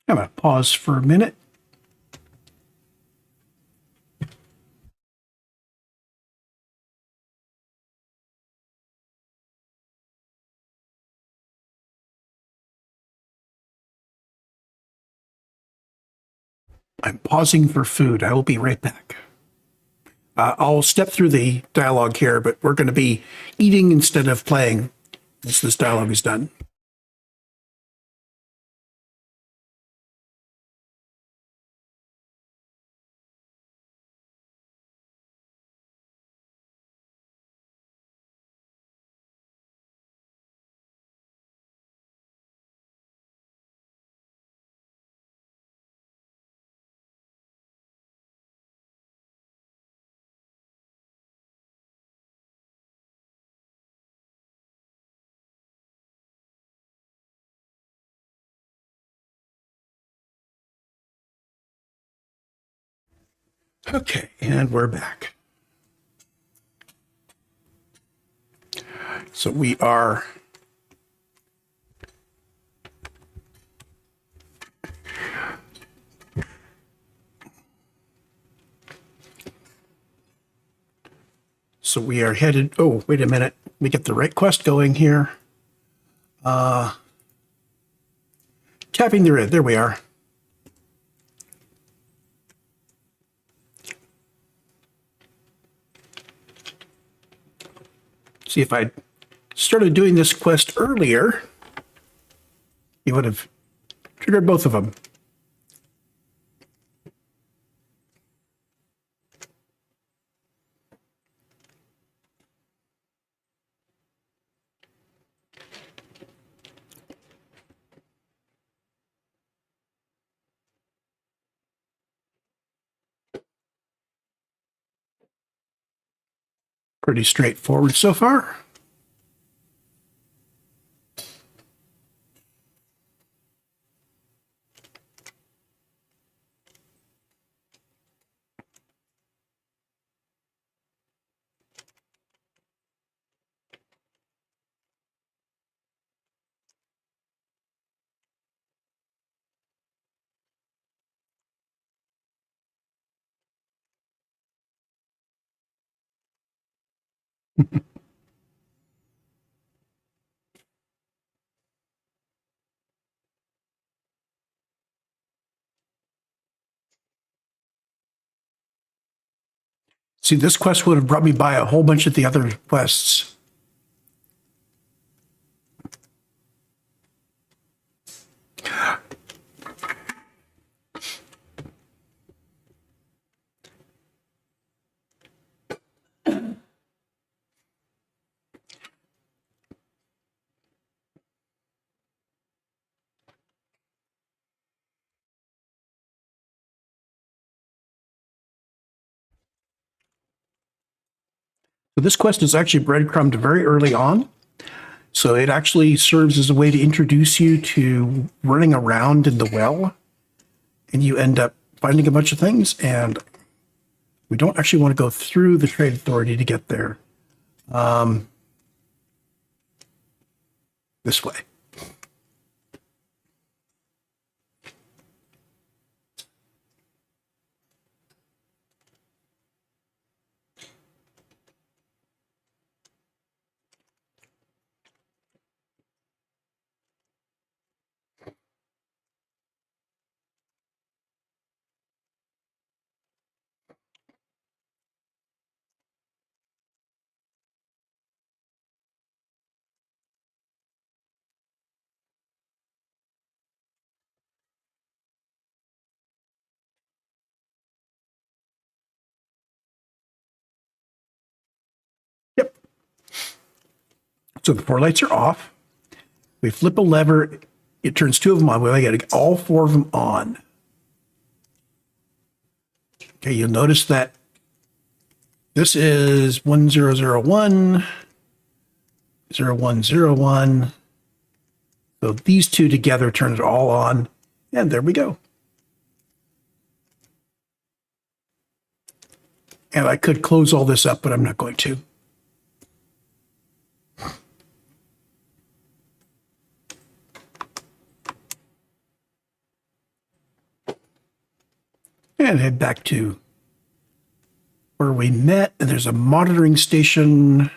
I'm going to pause for a minute. I'm pausing for food. I will be right back. I'll step through the dialogue here, but we're going to be eating instead of playing once this dialogue is done. Okay, and we're back. So we are headed, oh, wait a minute. Let me get the right quest going here. Tapping the red, there we are. See, if I'd started doing this quest earlier, you would have triggered both of them. Pretty straightforward so far. See, this quest would have brought me by a whole bunch of the other quests. So this quest is actually breadcrumbed very early on. So it actually serves as a way to introduce you to running around in the well. And you end up finding a bunch of things. And we don't actually want to go through the Trade Authority to get there. This way. Yep. So the 4 lights are off. We flip a lever. It turns 2 of them on. We got to get all 4 of them on. Okay, you'll notice that this is 1001, 0101. So these 2 together turn it all on. And there we go. And I could close all this up, but I'm not going to. And head back to where we met. And there's a monitoring station.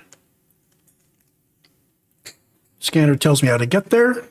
Scanner tells me how to get there.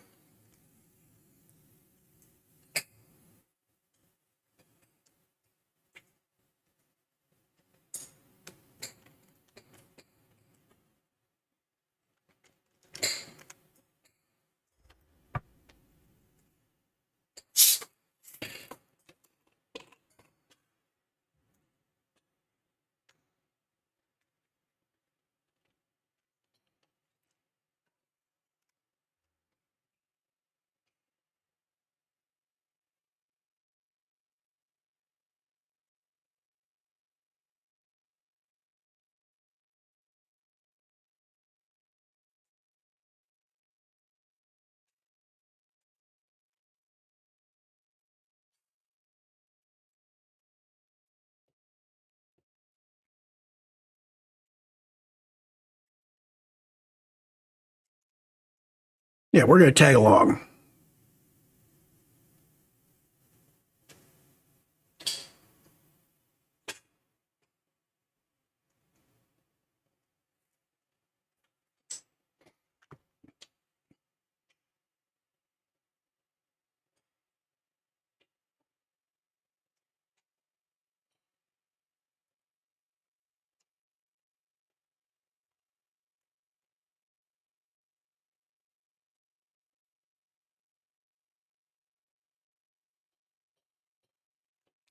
Yeah, we're going to tag along.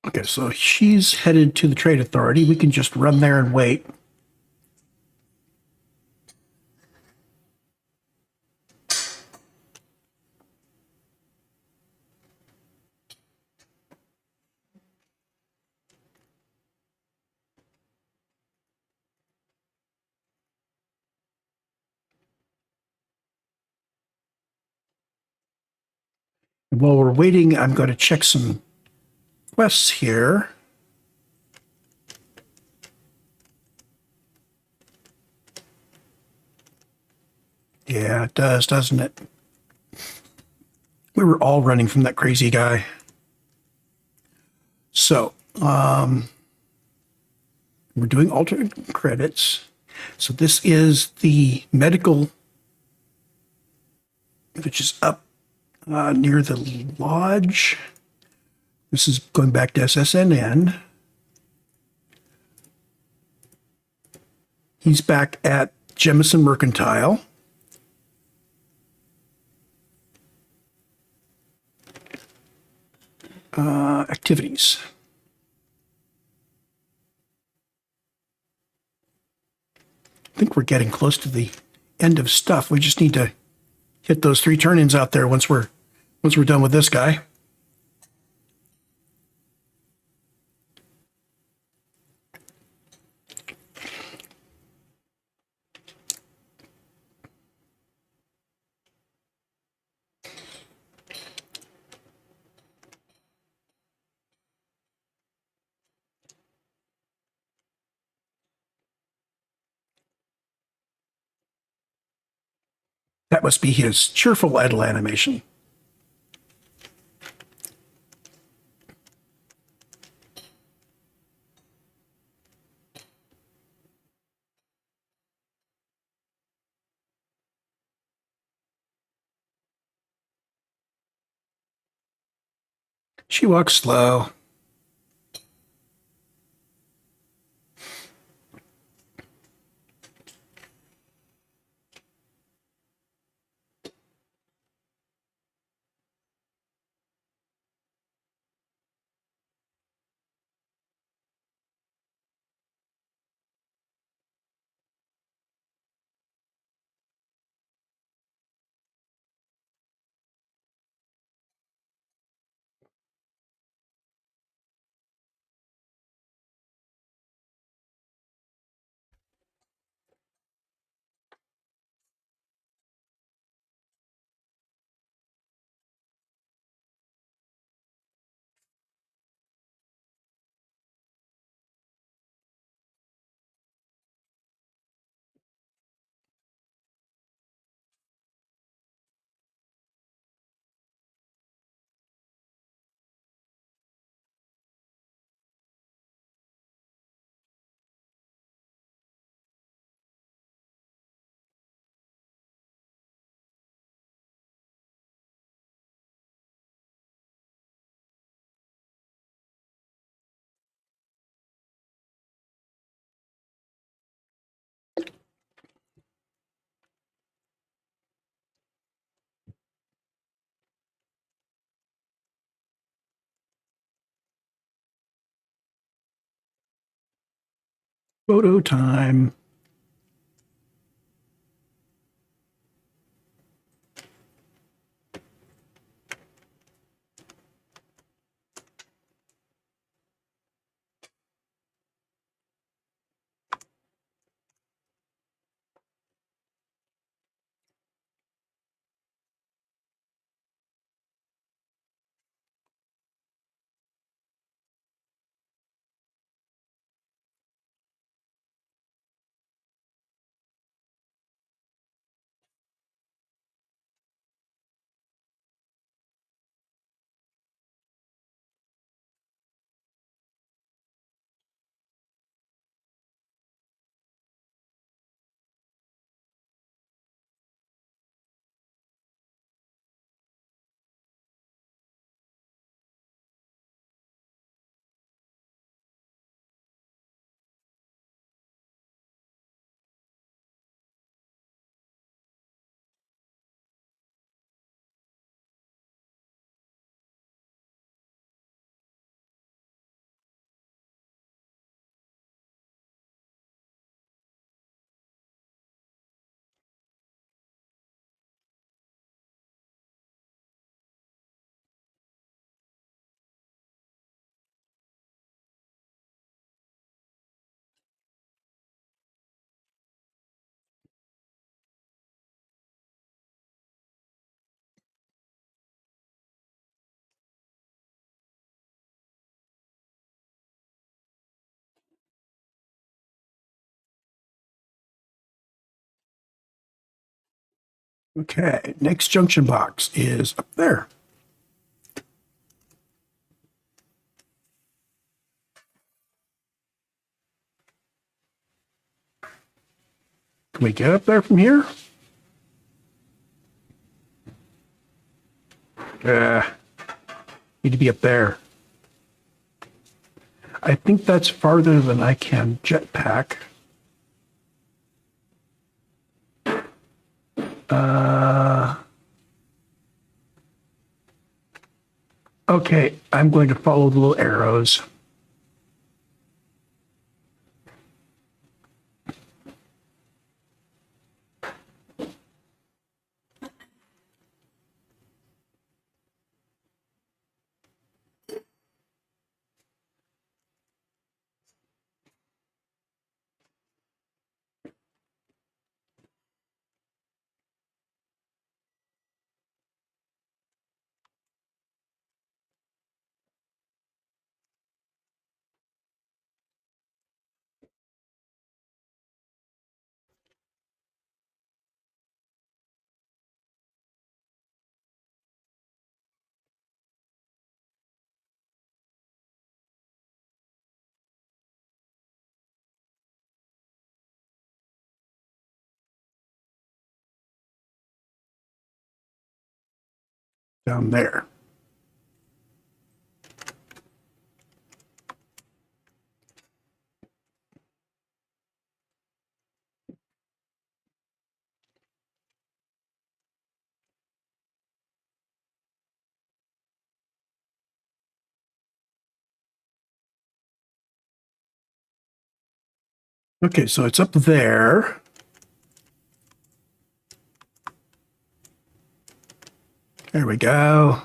Okay, so she's headed to the Trade Authority. We can just run there and wait. And while we're waiting, I'm going to check some quests here. Yeah, it does, doesn't it? We were all running from that crazy guy. So, we're doing alternate credits. So this is the medical, which is up near the lodge. This is going back to SSNN. He's back at Jemison Mercantile. Activities. I think we're getting close to the end of stuff. We just need to hit those 3 turn-ins out there once we're done with this guy. That must be his cheerful idle animation. She walks slow. Photo time. Okay, next junction box is up there. Can we get up there from here? Need to be up there. I think that's farther than I can jetpack. Okay, I'm going to follow the little arrows. Down there. Okay, so it's up there. There we go.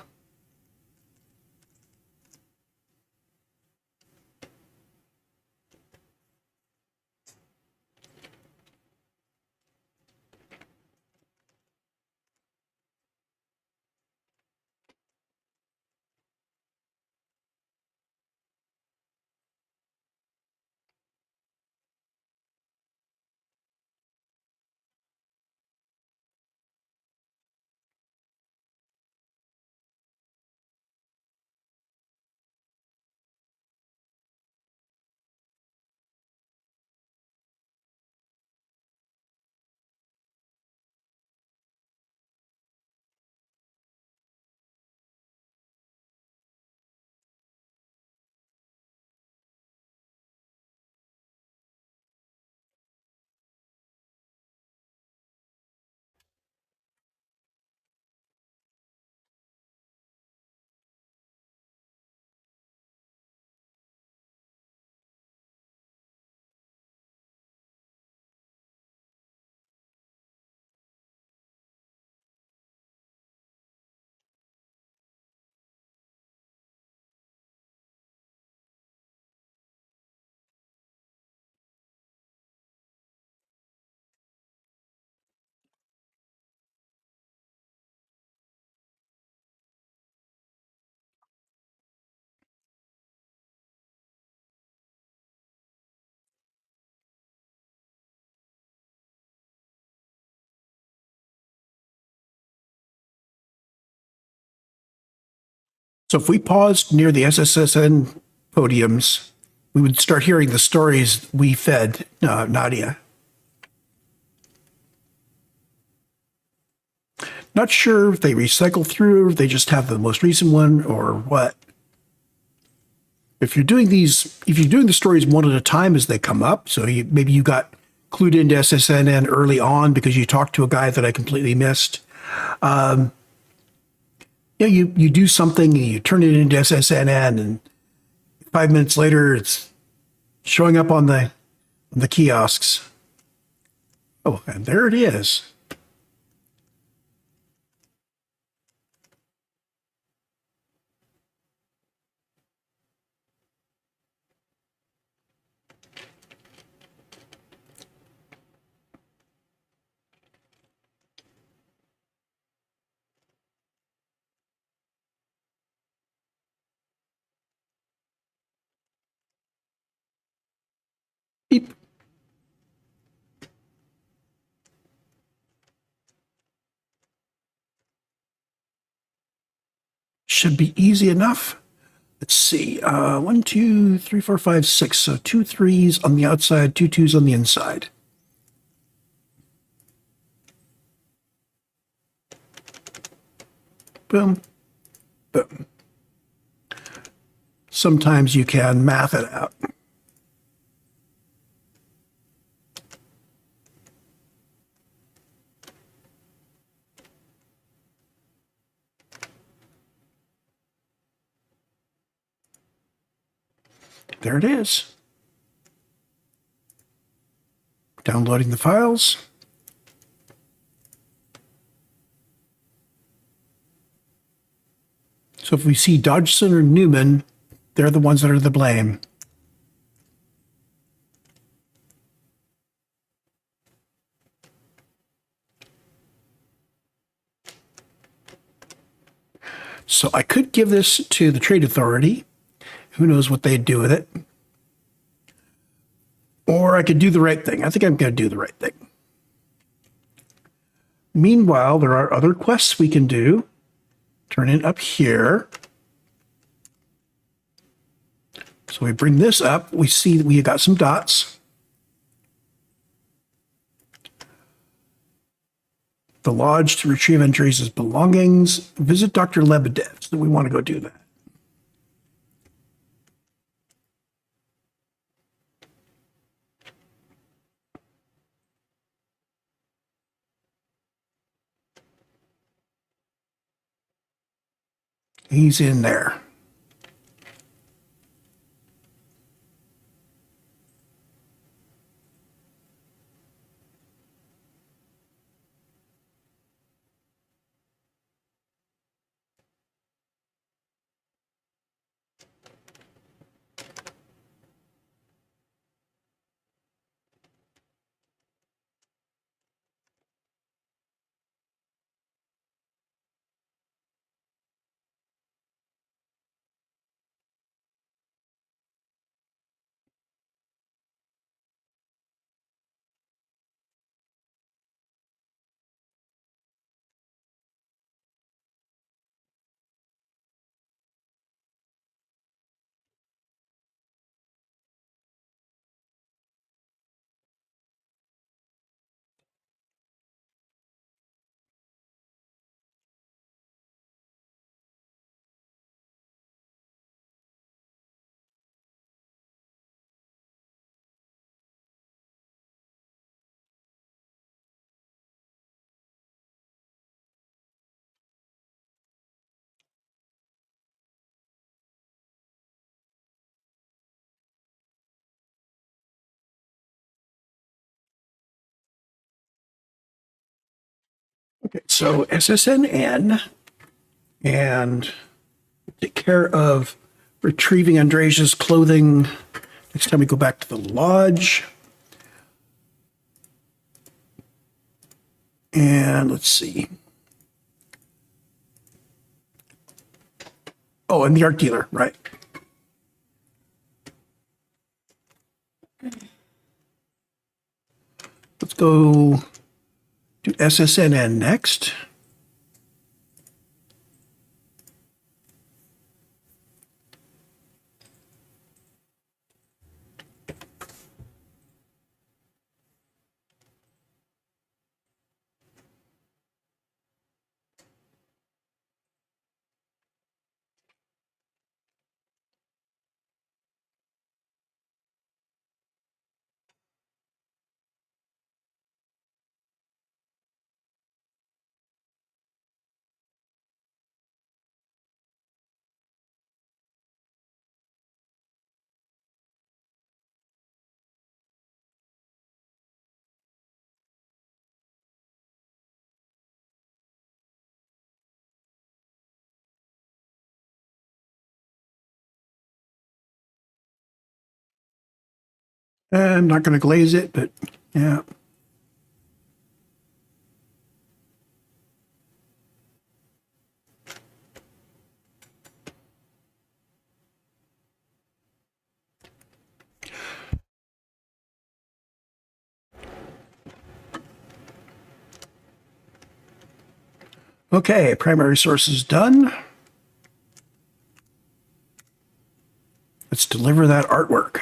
So if we paused near the SSSN podiums, we would start hearing the stories we fed Nadia. Not sure if they recycle through, or if they just have the most recent one, or what. If you're doing the stories one at a time as they come up, so maybe you got clued into SSNN early on because you talked to a guy that I completely missed. You do something, and you turn it into SSNN, and 5 minutes later, it's showing up on the kiosks. Oh, and there it is. Beep. Should be easy enough. Let's see. 1, 2, 3, 4, 5, 6. So 2 3s on the outside, 2 2s on the inside. Boom, boom. Sometimes you can math it out. There it is. Downloading the files. So if we see Dodgson or Newman, they're the ones that are to blame. So I could give this to the Trade Authority. Who knows what they'd do with it. Or I could do the right thing. I think I'm going to do the right thing. Meanwhile, there are other quests we can do. Turn it up here. So we bring this up. We see that we got some dots. The lodge to retrieve Andres' belongings. Visit Dr. Lebedev. So we want to go do that. He's in there. Okay, so SSNN and take care of retrieving Andresia's clothing next time we go back to the lodge. And let's see. Oh, and the art dealer, right. Let's go to SSNN next. I'm not going to glaze it, but yeah. Okay, primary source is done. Let's deliver that artwork.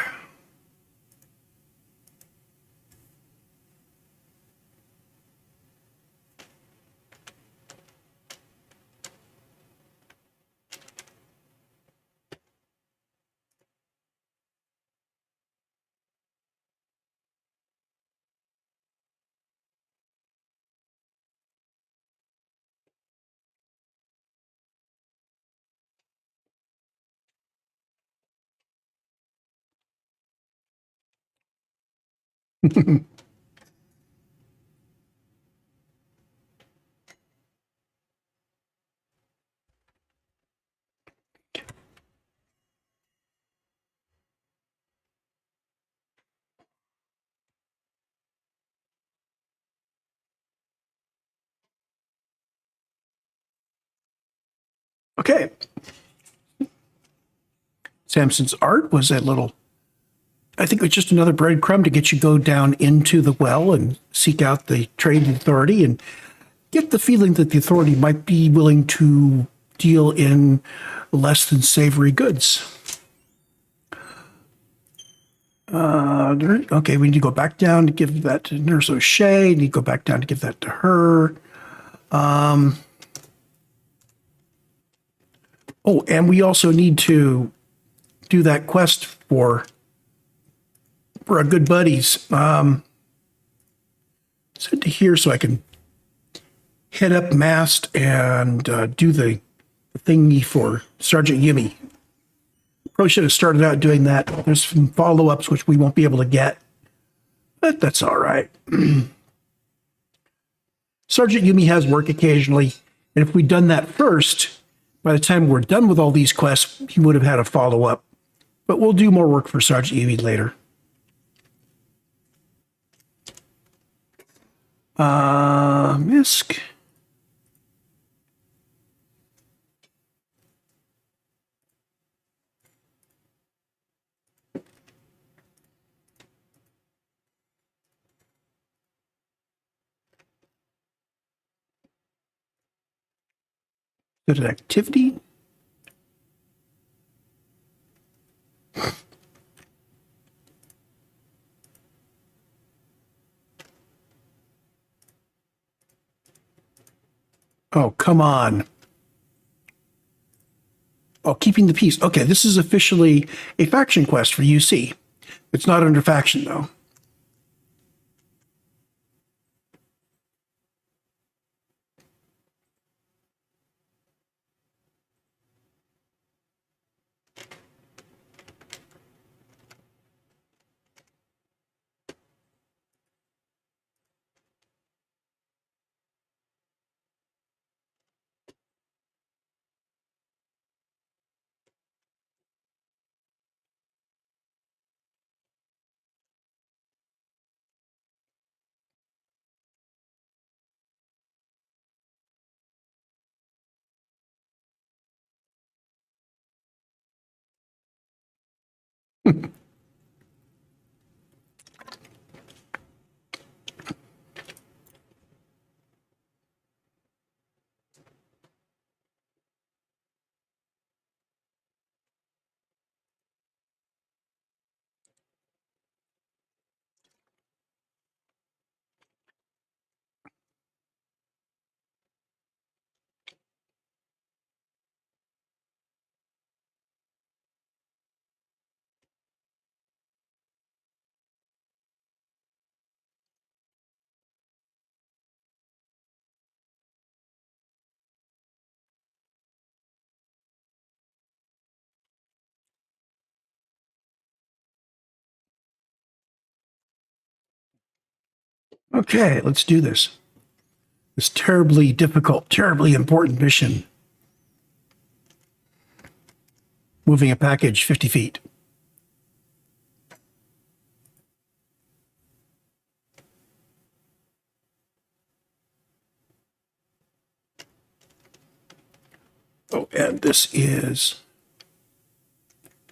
Okay. Samson's art was that little, I think it was just another breadcrumb to get you go down into the well and seek out the trade authority and get the feeling that the authority might be willing to deal in less than savory goods. Okay, we need to go back down to give that to Nurse O'Shea. Need to go back down to give that to her. Oh, and we also need to do that quest for our good buddies. Send to here so I can head up mast and do the thingy for Sergeant Yumi. Probably should have started out doing that. There's some follow-ups which we won't be able to get, but that's all right. Sergeant Yumi has work occasionally, and if we'd done that first, by the time we're done with all these quests, he would have had a follow-up. But we'll do more work for Sergeant Yumi later. Misk. Good activity. Oh, come on. Oh, keeping the peace. Okay, this is officially a faction quest for UC. It's not under faction, though. Okay, let's do this. This terribly difficult, terribly important mission. Moving a package 50 feet. Oh, and this is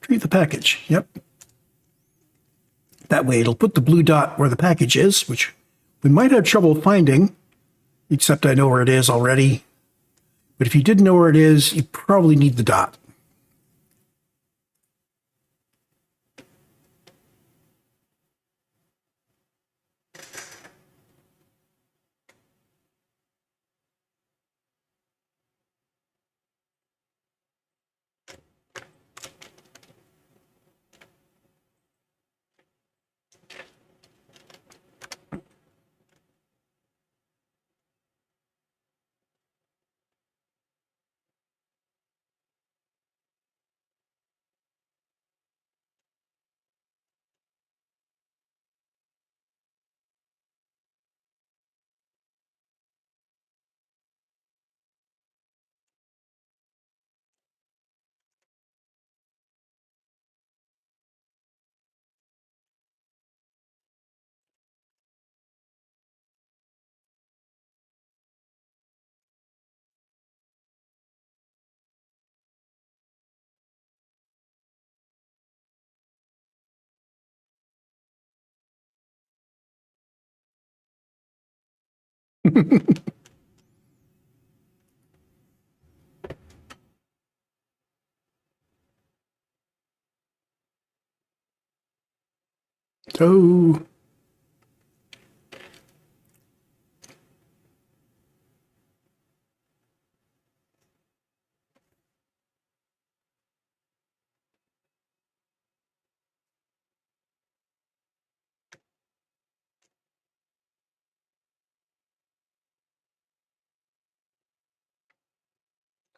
retrieve the package. Yep. That way it'll put the blue dot where the package is, which we might have trouble finding, except I know where it is already. But if you didn't know where it is, you probably need the dot. Oh.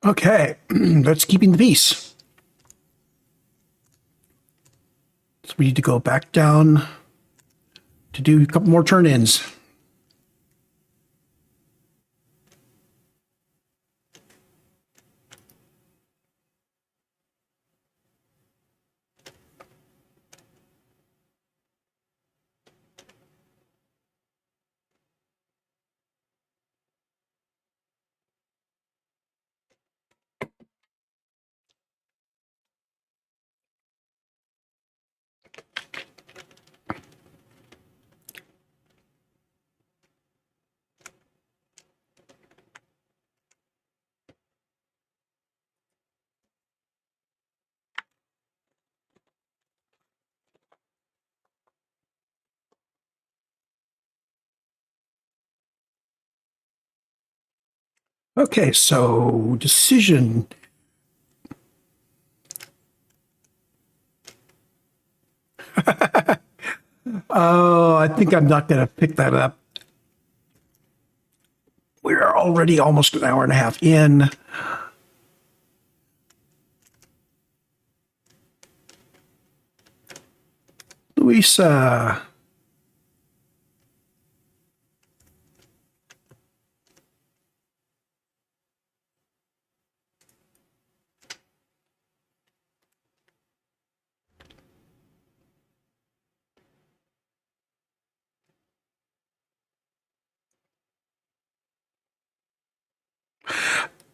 Okay, that's keeping the peace. So we need to go back down to do a couple more turn-ins. Okay, so decision. Oh, I think I'm not going to pick that up. We're already almost an hour and a half in. Louisa.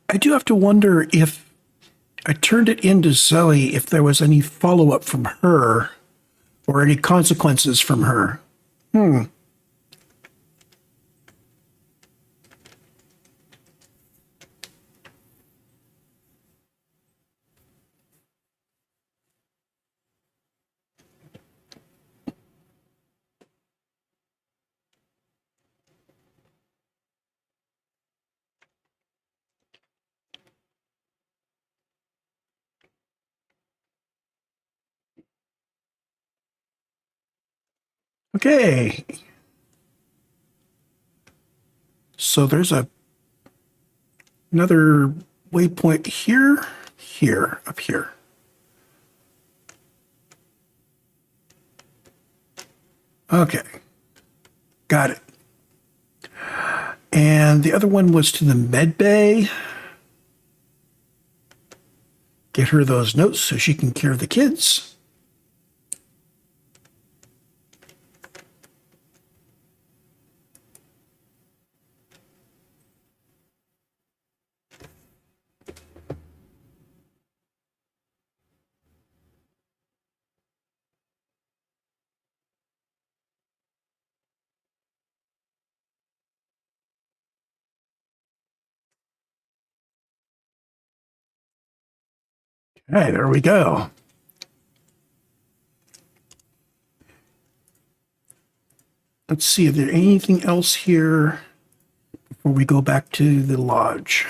I do have to wonder if I turned it into Zoe, if there was any follow-up from her or any consequences from her. Okay. So there's another waypoint here, up here. Okay. Got it. And the other one was to the med bay. Get her those notes so she can care of the kids. Okay, there we go. Let's see, is there anything else here before we go back to the lodge?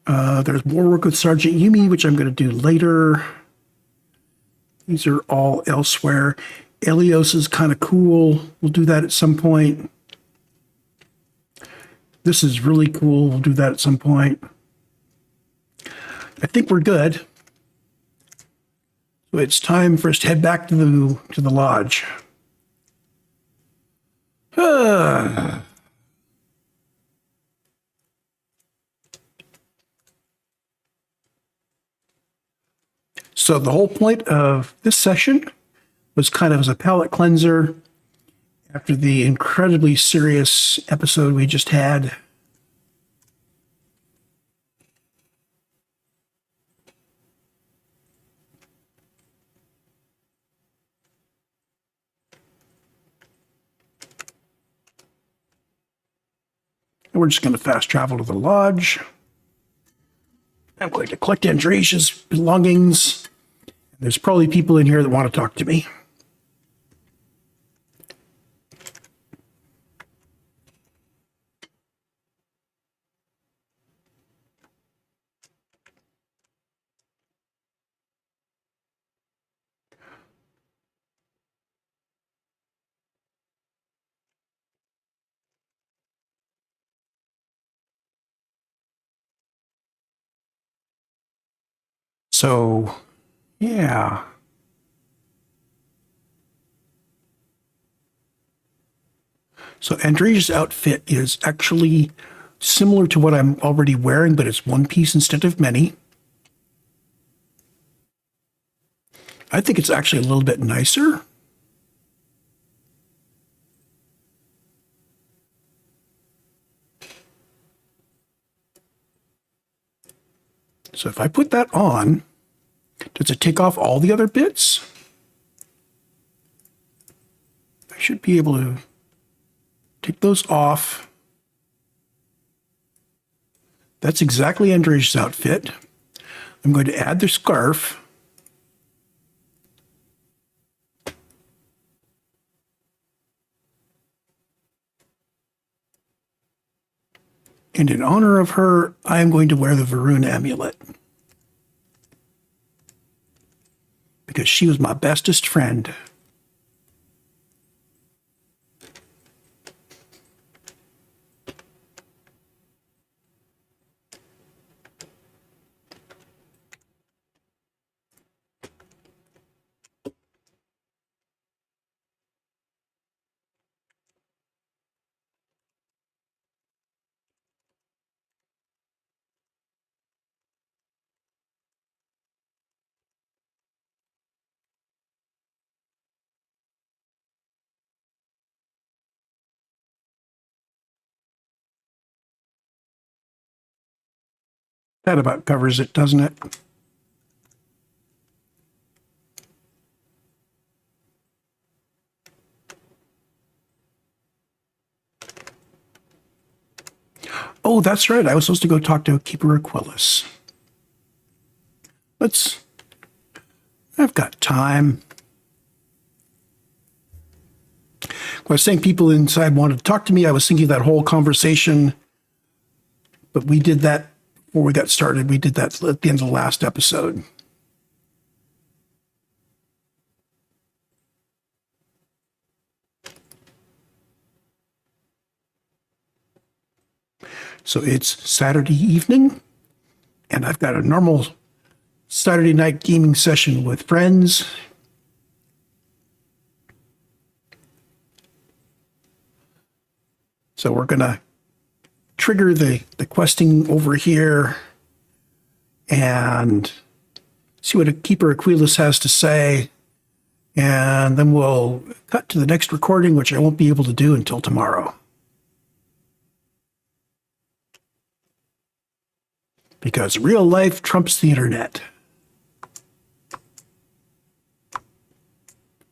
There's more work with Sergeant Yumi, which I'm going to do later. These are all elsewhere. Elios is kind of cool. We'll do that at some point. This is really cool. We'll do that at some point. I think we're good. So it's time for us to head back to the lodge. So the whole point of this session was kind of as a palate cleanser after the incredibly serious episode we just had. And we're just going to fast travel to the lodge. I'm going to collect Andresia's belongings. There's probably people in here that want to talk to me. So, yeah. So Andrea's outfit is actually similar to what I'm already wearing, but it's one piece instead of many. I think it's actually a little bit nicer. So if I put that on, does it take off all the other bits? I should be able to take those off. That's exactly Andrea's outfit. I'm going to add the scarf. And in honor of her, I am going to wear the Varun amulet. Because she was my bestest friend. That about covers it, doesn't it? Oh, that's right. I was supposed to go talk to Keeper Aquilus. I've got time. When I was saying people inside wanted to talk to me, I was thinking that whole conversation, but we did that before we got started. We did that at the end of the last episode. So it's Saturday evening, and I've got a normal Saturday night gaming session with friends. So we're going to trigger the questing over here and see what Keeper Aquilus has to say. And then we'll cut to the next recording, which I won't be able to do until tomorrow. Because real life trumps the internet.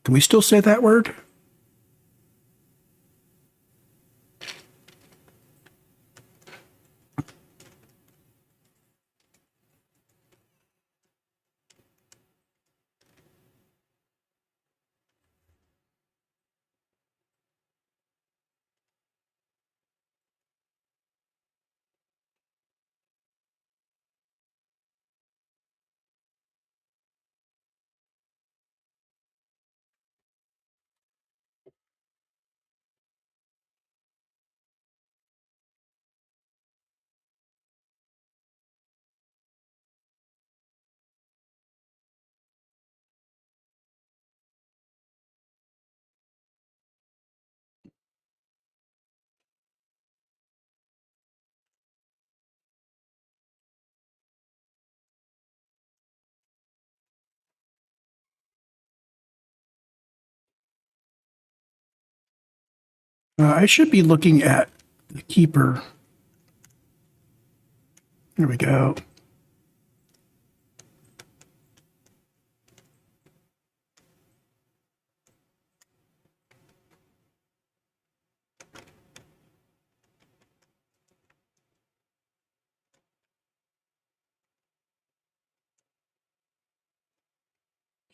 Can we still say that word? I should be looking at the Keeper. There we go.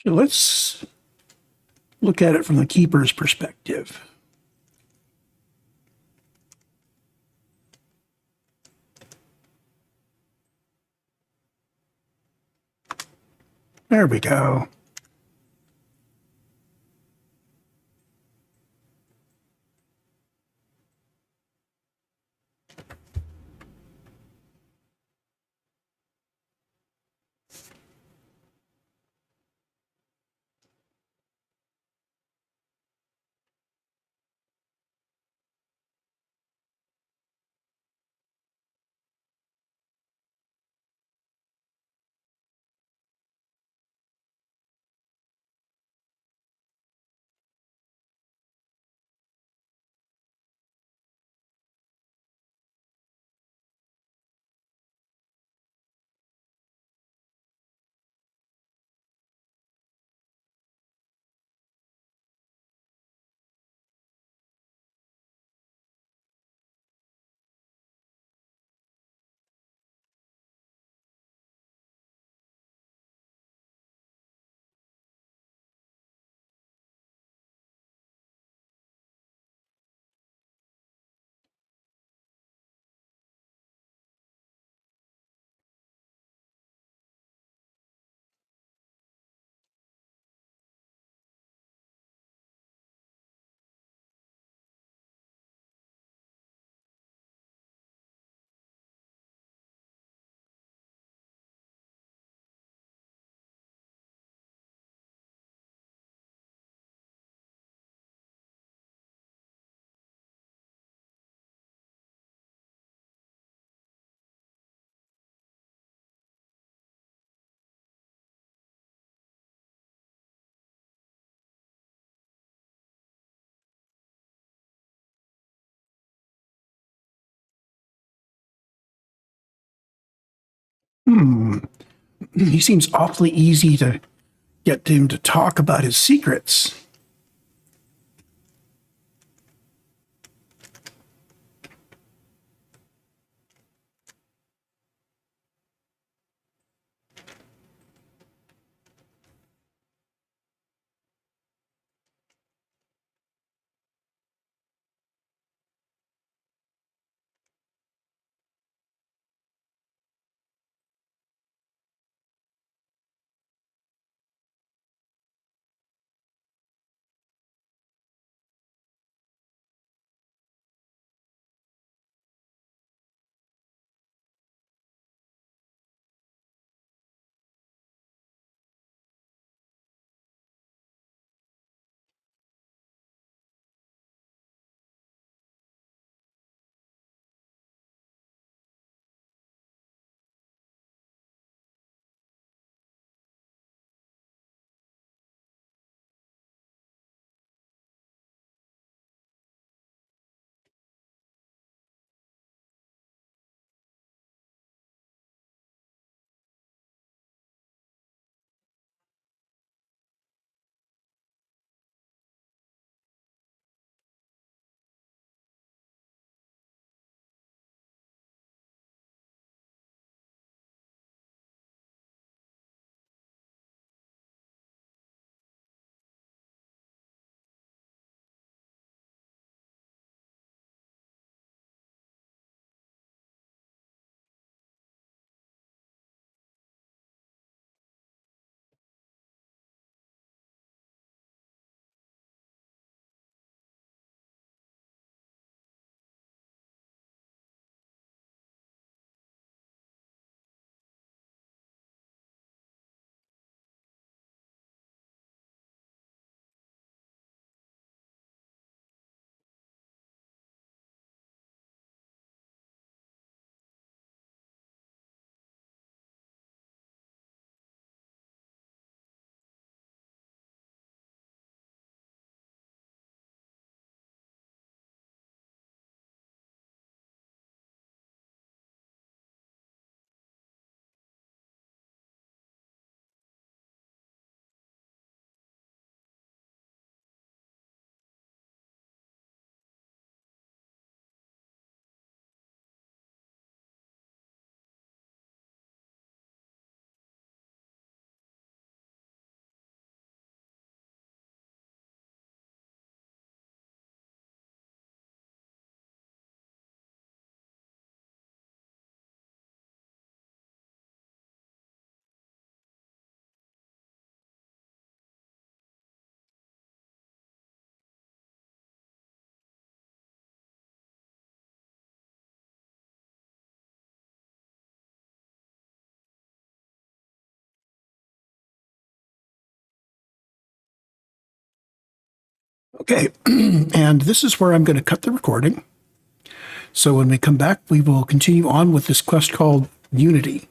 So let's look at it from the keeper's perspective. There we go. He seems awfully easy to get him to talk about his secrets. Okay, and this is where I'm going to cut the recording. So when we come back, we will continue on with this quest called Unity.